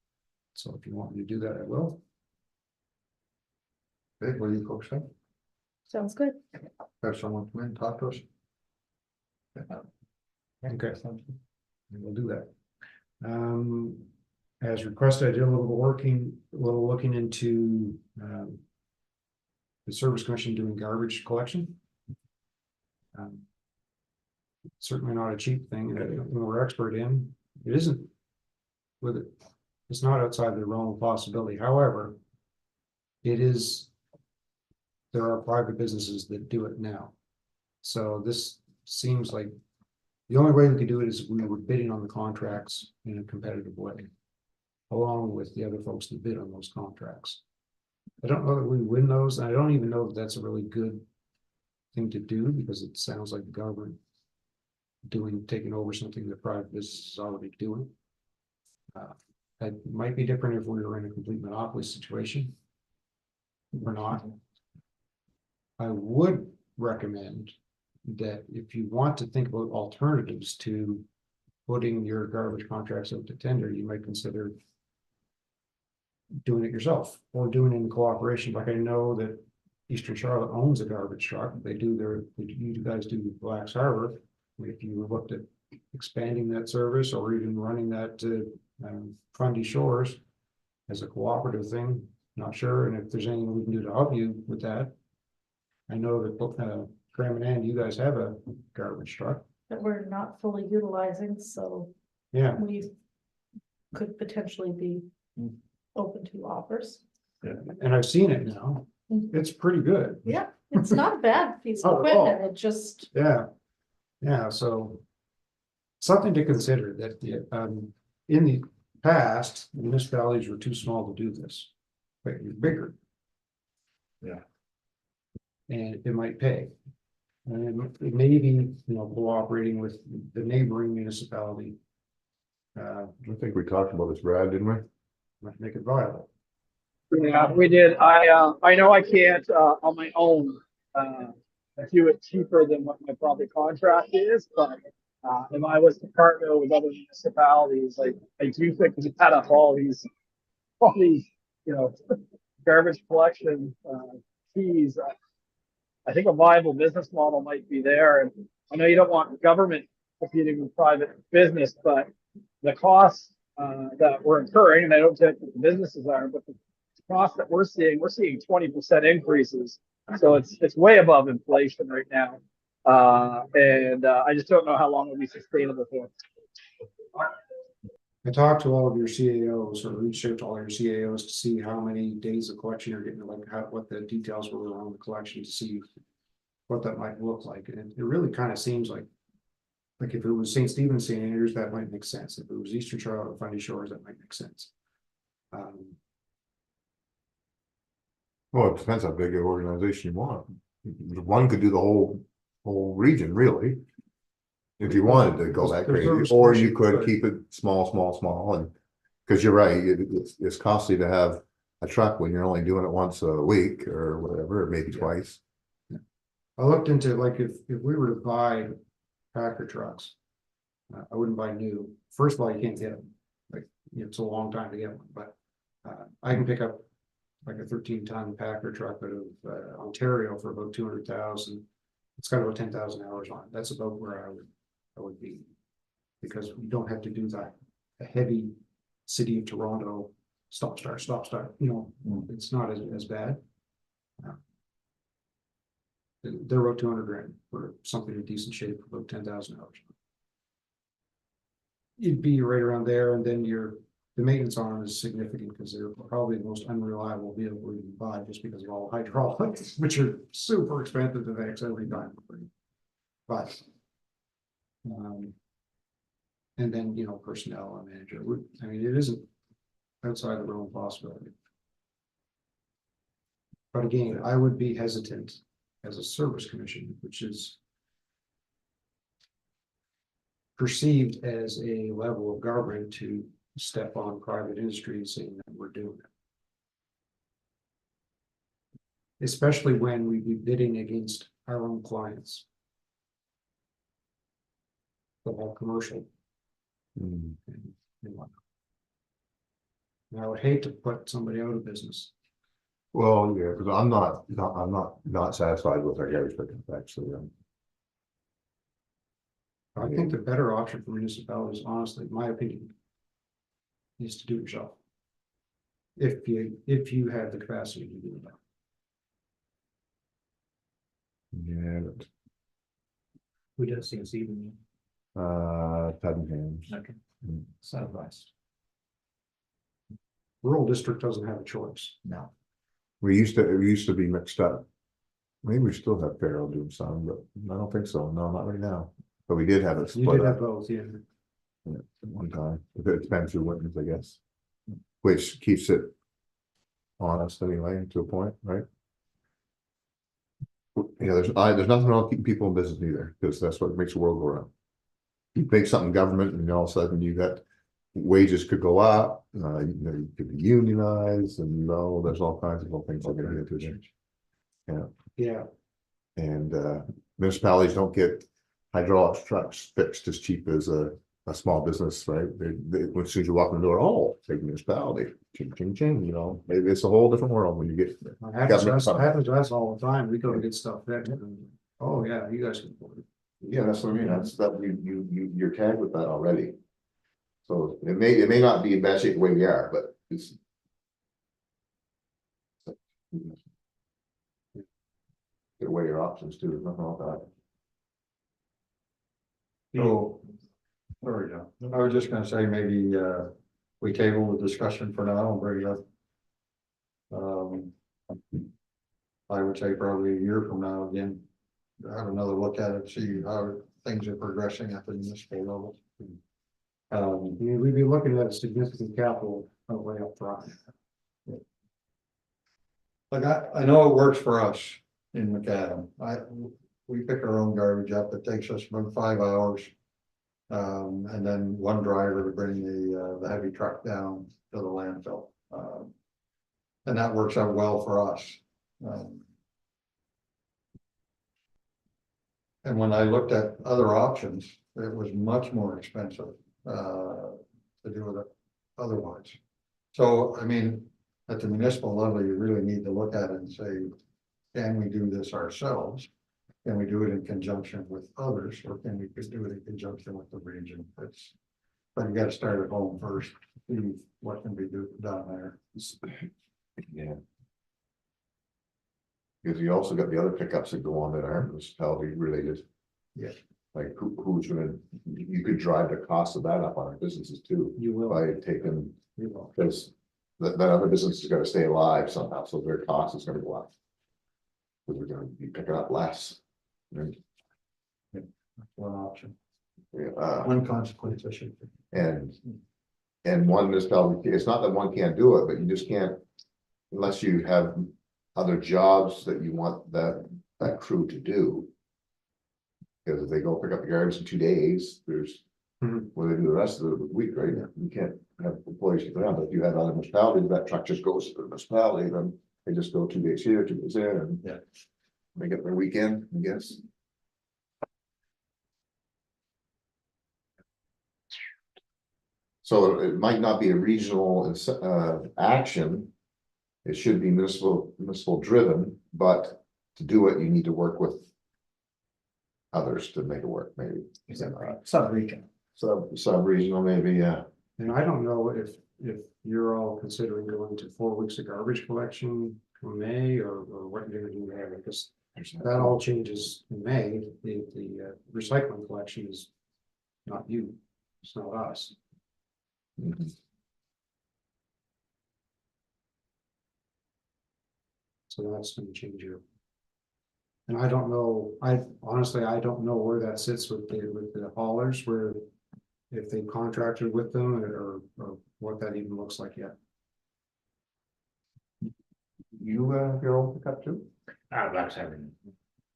So if you want me to do that, I will. Okay, what do you folks think? Sounds good. Have someone come in and talk to us? Okay, and we'll do that. As requested, I did a little looking into the Service Commission doing garbage collection. Certainly not a cheap thing, and we're expert in. It isn't with it. It's not outside the realm of possibility. However, it is. There are private businesses that do it now. So this seems like the only way we could do it is if we were bidding on the contracts in a competitive way, along with the other folks that bid on those contracts. I don't know that we win those, and I don't even know that that's a really good thing to do because it sounds like the government taking over something that private business is already doing. That might be different if we were in a complete monopoly situation. We're not. I would recommend that if you want to think about alternatives to putting your garbage contracts out to tender, you might consider doing it yourself or doing it in cooperation. Like I know that Eastern Charlotte owns a garbage truck. You guys do Black's Harbor. If you looked at expanding that service or even running that to Fundy Shores as a cooperative thing, not sure. And if there's anything we can do to help you with that. I know that Graham and Ann, you guys have a garbage truck That we're not fully utilizing, so yeah, we could potentially be open to offers. and I've seen it now. It's pretty good. Yeah, it's not a bad piece of Oh, at all. equipment, it just, Yeah, so something to consider that in the past, municipalities were too small to do this, but you're bigger. Yeah. And it might pay. And it may be, you know, cooperating with the neighboring municipality. I think we talked about this, Brad, didn't we? Might make it viable. Yeah, we did. I know I can't, on my own, do it cheaper than what my property contract is, but if I was to partner with other municipalities, I do think we had all these, you know, garbage collection, fees. I think a viable business model might be there, and I know you don't want government competing with private business, but the costs, that we're incurring, and I don't think the businesses are, but the costs that we're seeing 20% increases. So it's way above inflation right now. And I just don't know how long it'll be sustainable for. I talked to all of your CAOs, or reached out to all your CAOs to see how many days of collection you're getting, like what the details were around the collection, to see what that might look like. And it really kind of seems like if it was St. Stephen's, St. Andrews, that might make sense. If it was Eastern Charlotte or Fundy Shores, that might make sense. Well, it depends how big an organization you want. One could do the whole region, really. If you wanted to go that crazy, or you could keep it small, and because you're right, it's costly to have a truck when you're only doing it once a week or whatever, or maybe twice. I looked into, like, if we were to buy Packer trucks, I wouldn't buy new. First of all, you can't get them. Like, it's a long time to get one, but I can pick up like a 13-ton Packer truck out of Ontario for about 200,000. It's got about 10,000 hours on it. That's about where I would be, because we don't have to do that a heavy City of Toronto stop start. You know, it's not as bad. They're about 200 grand for something in decent shape for about 10,000 hours. You'd be right around there, and then the maintenance on them is significant, because they're probably the most unreliable vehicle you can buy, just because of all hydraulics, which are super expensive to fix every time. But and then, you know, personnel and manager. I mean, it isn't outside the realm of possibility. But again, I would be hesitant as a service commission, which is perceived as a level of government, to step on private industry saying that we're doing it. Especially when we'd be bidding against our own clients. The whole commercial. And whatnot. And I would hate to put somebody out of business. Well, yeah, because I'm not satisfied with our garbage pickup, actually. I think the better option for municipalities, honestly, in my opinion, is to do it yourself. If you have the capacity to do that. Yeah, but We don't see us even. Tottenham. Okay. Southwest. Rural district doesn't have a choice. No. It used to be mixed up. Maybe we still have Farrell doing some, but I don't think so. No, not right now. But we did have it You split did have up both, yeah. at one time. It depends who wins, I guess. Which keeps it honest anyway, to a point, right? Yeah, there's nothing wrong with keeping people in business either, because that's what makes the world go round. You make something government, and all of a sudden you got wages could go up, you know, you could be unionized, and there's all kinds of little things that get into there. Yeah. Yeah, And municipalities don't get hydraulic trucks fixed as cheap as a small business, right? As soon as you walk in the door, oh, big municipality, ching, ching, ching, you know, maybe it's a whole different world when you get there. it happens to us all the time. We go to get stuff fixed. Oh, yeah, you guys can afford it. Yeah, that's what I mean. That's that you're tagged with that already. So it may not be in bad shape the way we are, but it's. Get away your options too. There's nothing wrong with that. So, sorry, John. I was just gonna say, maybe we table the discussion for now and bring it up. I would say probably a year from now again, have another look at it, see how things are progressing at the municipal level. I mean, we'd be looking at a significant capital outlay up front. Like I know it works for us in McAdam. we pick our own garbage up. It takes us about 5 hours. And then one driver to bring the heavy truck down to the landfill. And that works out well for us. And when I looked at other options, it was much more expensive to do it otherwise. So, I mean, at the municipal level, you really need to look at it and say, can we do this ourselves? Can we do it in conjunction with others, or can we just do it in conjunction with the region? But you gotta start at home first, see what can be done there. Yeah. Because you also got the other pickups that go on that aren't municipality related. Yeah. Like who's gonna, you could drive the cost of that up on our businesses too, You will. by taking, You will. because that other business is gonna stay alive somehow, so their cost is gonna go up. Because we're gonna be picking up less. And, That's one option, yeah, one consequence, I should say. and one municipality, it's not that one can't do it, but you just can't, unless you have other jobs that you want that crew to do. Because if they go pick up the garbage in 2 days, there's, what do they do the rest of the week, right? You can't have employees get around, but if you have other municipalities, that truck just goes to the municipality, then they just go 2 days here, 2 days there, and Yeah. they get their weekend, I guess. So it might not be a regional action. It should be municipal driven, but to do it, you need to work with others to make it work, maybe. Sub-region. Sub-regional, maybe, yeah. And I don't know if you're all considering going to 4 weeks of garbage collection from May, or what you're gonna do there, because that all changes in May. The recycling collection is not you, it's not us. Mhm. So that's gonna change your. And I don't know, I honestly, I don't know where that sits with the haulers, where if they contracted with them, or what that even looks like yet. You have your own pickup too? Black's having,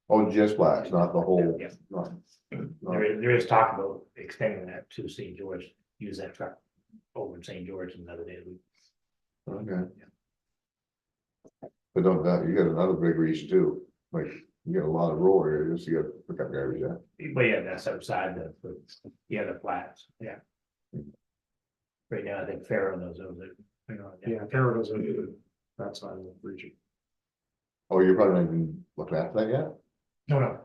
Oh, just Blacks, not the whole. Yeah. not- there is talk about extending that to St. George, use that truck over in St. George another day of the week. Okay. But don't, you got another big reason too, like, you got a lot of rural areas, you got to pick up garbage, yeah. But yeah, that's outside the flats, yeah. Right now, I think Farrow knows those. Yeah, Farrow doesn't do that side of the region. Oh, you're probably not even looking at that yet? No,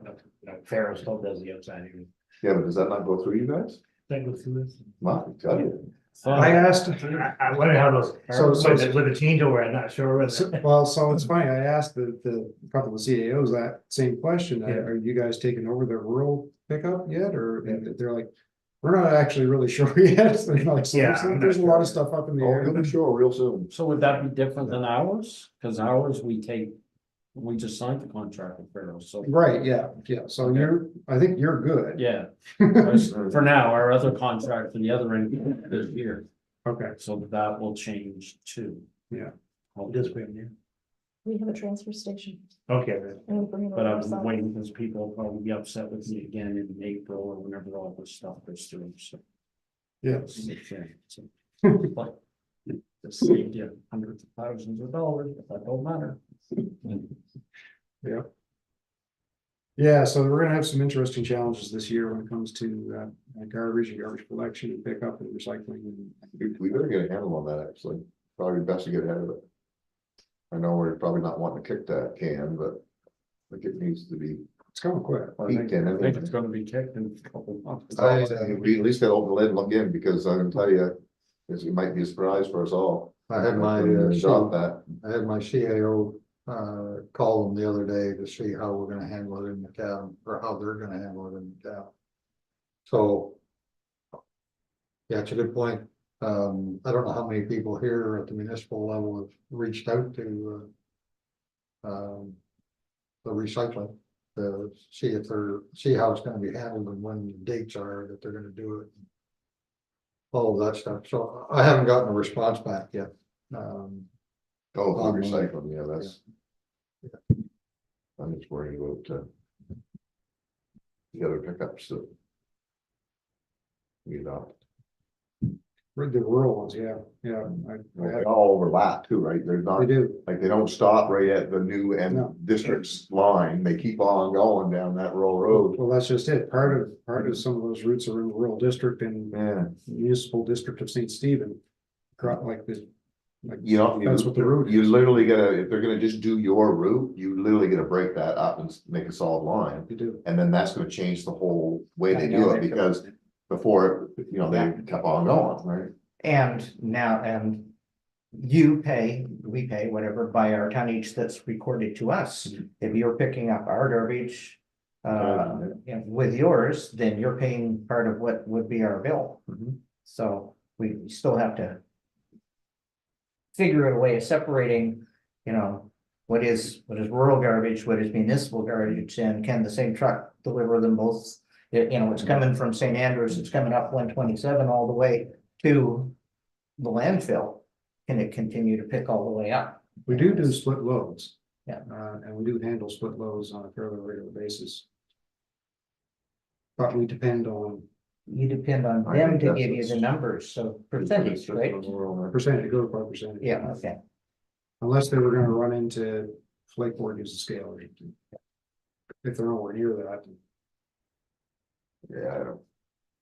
Farrow still does the outside area. Yeah, but does that not go through you guys? That goes through this. Well, I tell you. I asked. I wonder how those, So- with the changeover, I'm not sure. Well, so it's funny, I asked the couple of CAOs that same question, Yeah. are you guys taking over the rural pickup yet, or and they're like, we're not actually really sure yet. They're like, so Yeah, I'm not there's a lot of sure. stuff up in the Oh, you'll air. be sure real soon. So would that be different than ours? Cause ours, we just signed the contract with Farrell, so. Right, yeah, so Okay. I think you're good. Yeah, for now, our other contract for the other end is here, Okay, so that will change too. Yeah. Just bring it We have a transfer station. in. Okay, And we bring it But over I'm ourselves. waiting because people will probably be upset with me again in April or whenever all this stuff goes through, so. yes, So, but it saved you hundreds of thousands of dollars, but that don't matter. yeah, so we're gonna have some interesting challenges this year when it comes to garbage and garbage collection and pickup and recycling. We better get a handle on that, actually. Probably best to get ahead of it. I know we're probably not wanting to kick that can, but I think it needs to be It's going quick. peaked in. I think it's gonna be kicked in a couple of months. We at least gotta open the lid and look in, because I can tell you, it might be a surprise for us all. I had my, Drop that. I had my CAO call them the other day to see how we're gonna handle it in the town, or how they're gonna handle it in the town. So. Yeah, it's a good point. I don't know how many people here at the municipal level have reached out to the recycling, to see how it's gonna be handled and when the dates are that they're gonna do it. All of that stuff. So I haven't gotten a response back yet. Oh, for Um, recycling, yeah, that's. I'm just worried about, the other pickups that. You know, The rural ones, yeah, they all overlap too, right? They're they not, do. like, they don't stop right at the new No. end district's line. They keep on going down that rural road. Well, that's just it. Part of some of those routes are in the rural district and Yeah, municipal district of St. Stephen. Like this. Like, you know, that's what the route you is. literally gotta, if they're gonna just do your route, you literally gotta break that up and make a solid line. You do. And then that's gonna change the whole way they do it, Dynamic. because before, you know, they kept on going, right? And now, and you pay, we pay whatever by our tonnage that's recorded to us. If you're picking up our garbage, and with yours, then you're paying part of what would be our bill. So we still have to figure out a way of separating, you know, what is rural garbage, what is municipal garbage, and can the same truck deliver them both? You know, it's coming from St. Andrews, it's coming up 127 all the way to the landfill. Can it continue to pick all the way up? We do split loads. Yeah. And we do handle split loads on a fairly regular basis. But we depend on You depend on I them think to that's give you what's- the numbers, so percentage, right? percentage, go by percentage. Yeah, okay. Unless they were gonna run into flake board use of scale or something. If they're nowhere near that, Yeah, I don't.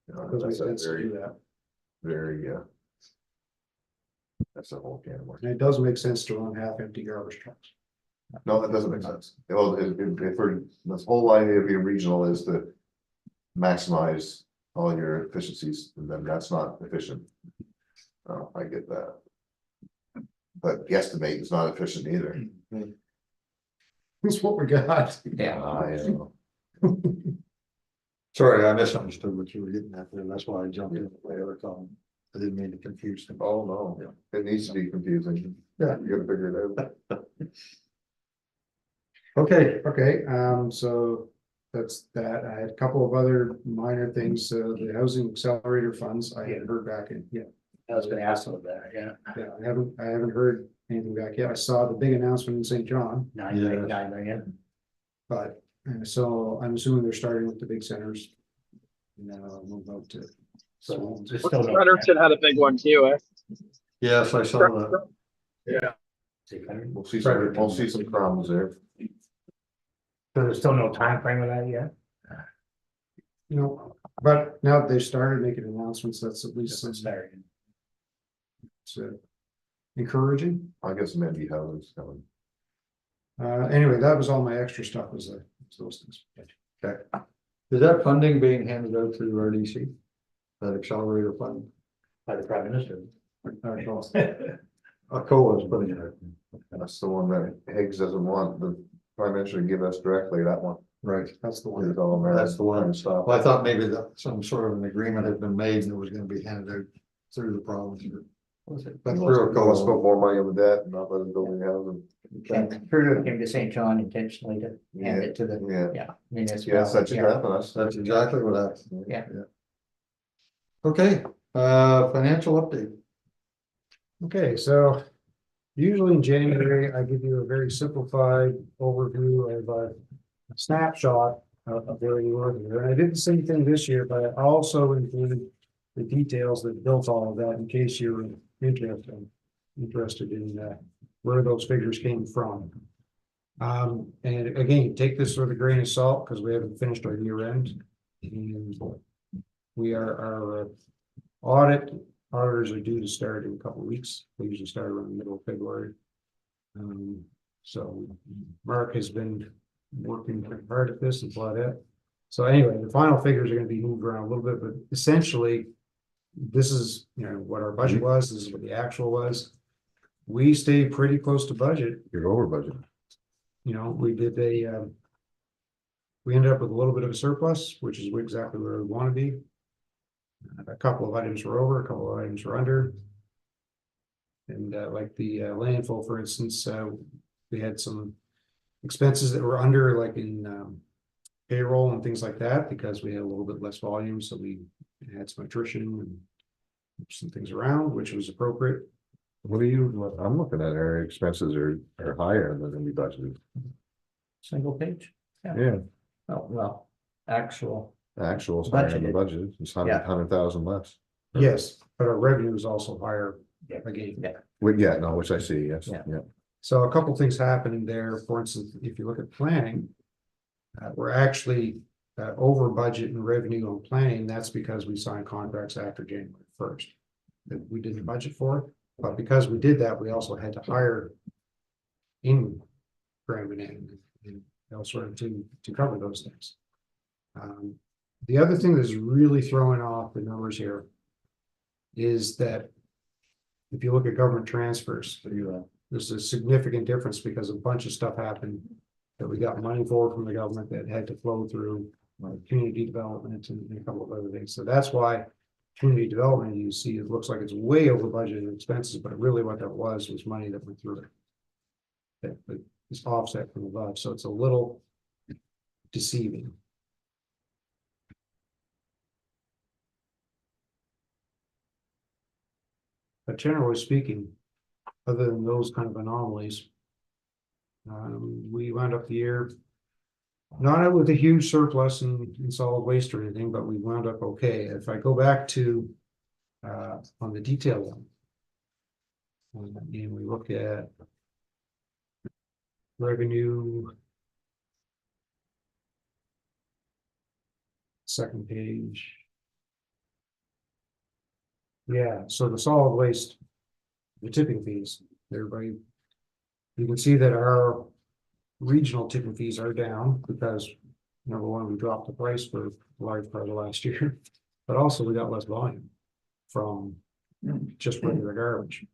You know, it doesn't make that's a sense to very, do that. very, that's a whole can of worms. And it does make sense to run half-empty garbage trucks. No, that doesn't make sense. Well, if we're, this whole idea of being regional is to maximize all your efficiencies, and then that's not efficient. Oh, I get that. But guesstimate is not efficient either. That's what we got. Yeah. I know. Sorry, I misunderstood what you were getting at there. That's why I jumped in the other column. I didn't mean to confuse them. Oh, no, it needs to be confusing. Yeah. You gotta figure it out. Okay, so that's that. I had a couple of other minor things. The housing accelerator funds, I hadn't heard back in yet. I was gonna ask about that, yeah. Yeah, I haven't heard anything back yet. I saw the big announcement in St. John, 9 million. but so I'm assuming they're starting with the big centers. And then I'll move out to. So there's still no. Fredericton had a big one too, eh? Yes, I saw that. Yeah. We'll see some crumbs there. So there's still no time frame with that yet? You know, but now that they started making announcements, that's at least some, Starting. it's encouraging. I guess maybe houses coming. Anyway, that was all my extra stuff was those things. Okay. Is that funding being handed out through RDC? That accelerator fund? By the Prime Minister. ACOA is putting it out. That's the one that Higgs doesn't want the prime minister to give us directly, that one. Right. That's the one. Is all That's the one. Stuff. Well, I thought maybe that some sort of an agreement had been made and it was gonna be handed out through the province. But Let's through put ACOA. more money on the debt and not let it build any houses. And Trudeau came to St. John intentionally to hand it to the, Yeah, municipality. yes, that's exactly, That's exactly what happened. Yeah. Okay, financial update. Okay, so usually in January, I give you a very simplified overview of a snapshot of where you were here. And I did the same thing this year, but I also included the details that built all of that in case you're interested in where those figures came from. And again, take this with a grain of salt because we haven't finished our year end. And we our auditors are due to start in a couple of weeks. They usually start around the middle of February. So Mark has been working pretty hard at this and Claudette. So anyway, the final figures are going to be moved around a little bit, but essentially, this is, what our budget was, this is what the actual was. We stayed pretty close to budget. you're over budget. We did we ended up with a little bit of a surplus, which is exactly where we want to be. A couple of items were over, a couple of items were under. And like the landfill, for instance, we had some expenses that were under, like in payroll and things like that, because we had a little bit less volume, so we had some attrition and some things around, which was appropriate. What are you, I'm looking at our expenses are higher than we budgeted. Single page? Yeah, Oh, well, actual. Actual's higher than the Budgeted. budget, it's Yeah. 100,000 less. Yes, but our revenue is also higher Yeah. again. Yeah. Well, yeah, no, which I see, yes, Yeah. yeah. So a couple things happening there. For instance, if you look at planning, we're actually over budget in revenue on planning. That's because we signed contracts after January 1st. That we didn't budget for, but because we did that, we also had to hire in Grand and elsewhere to cover those things. The other thing that's really throwing off the numbers here is that if you look at government transfers, there's a significant difference because a bunch of stuff happened that we got money for from the government that had to flow through community development and a couple of other things. So that's why community development, you see, it looks like it's way over budget and expenses, but really what that was money that went through it. That is offset from above, so it's a little deceiving. But generally speaking, other than those kind of anomalies, we wound up the year not with a huge surplus in solid waste or anything, but we wound up okay. If I go back to on the detail one, and we look at revenue, second page. Yeah, so the solid waste, the tipping fees, everybody. You can see that our regional tipping fees are down because number one, we dropped the price for a large part of last year, but also we got less volume from just regular garbage.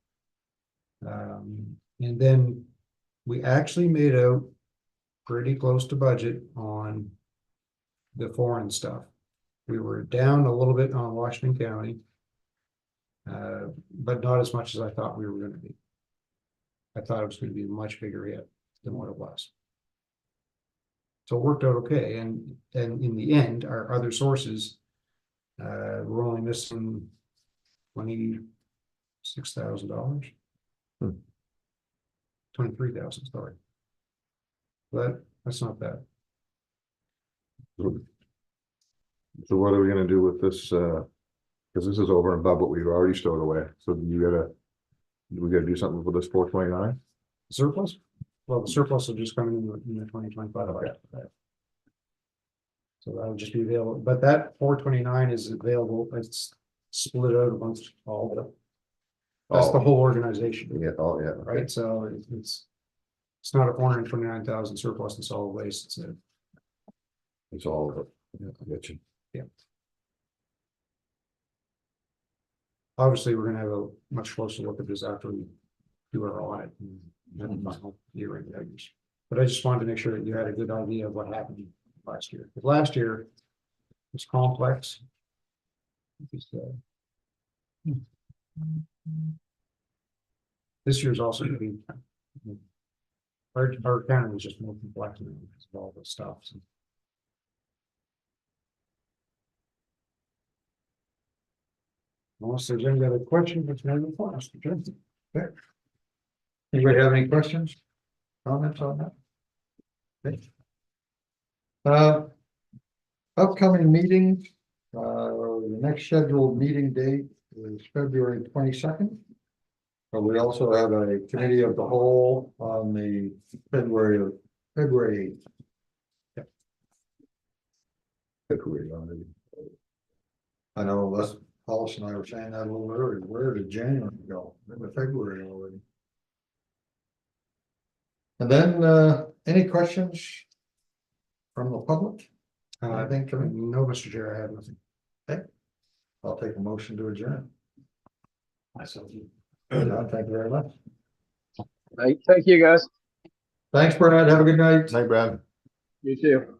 And then we actually made out pretty close to budget on the foreign stuff. We were down a little bit on Washington County, but not as much as I thought we were going to be. I thought it was going to be a much bigger hit than what it was. So it worked out okay, and in the end, our other sources, we're only missing $26,000, $23,000. Sorry, but that's not bad. So what are we gonna do with this, because this is over and above what we've already stowed away, so we gotta do something with this 429? Surplus? Well, the surplus will just come in the 2025 budget. So that'll just be available, but that 429 is available, it's split out amongst all of it. That's the whole organization. Yeah, oh, yeah. Right, so it's not a 429,000 surplus in solid waste, It's all of it. Yeah, I get you. obviously, we're gonna have a much closer look at this after we do our audit and then final year-end figures. But I just wanted to make sure that you had a good idea of what happened last year. But last year was complex. This year's also gonna be. Our county was just more complex because of all this stuff. So. Unless there's any other questions, it's never fast. Anybody have any questions, comments on that? Okay. Upcoming meetings, the next scheduled meeting date is February 22nd. But we also have a committee of the whole on the February 8th. February already. I know Les Hollis and I were saying that a little earlier. Where did January go? Into February already. And then any questions from the public? I think, no, Mr. Chair, I have nothing. Okay. I'll take a motion to adjourn. Myself. John, thank you very much. Thank you, guys. Thanks, Brad. Have a good night. Night, Brad. You too.